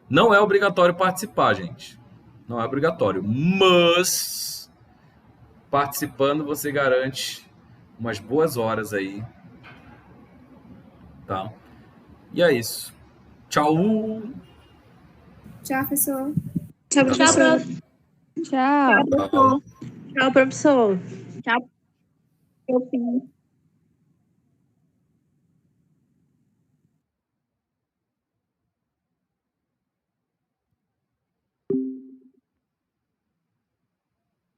Não é obrigatório participar, gente. Não é obrigatório. Mas, participando, você garante umas boas horas aí. Tá? E é isso. Tchau! Tchau, professor. Tchau, professor. Tchau. Tchau, professor. Tchau.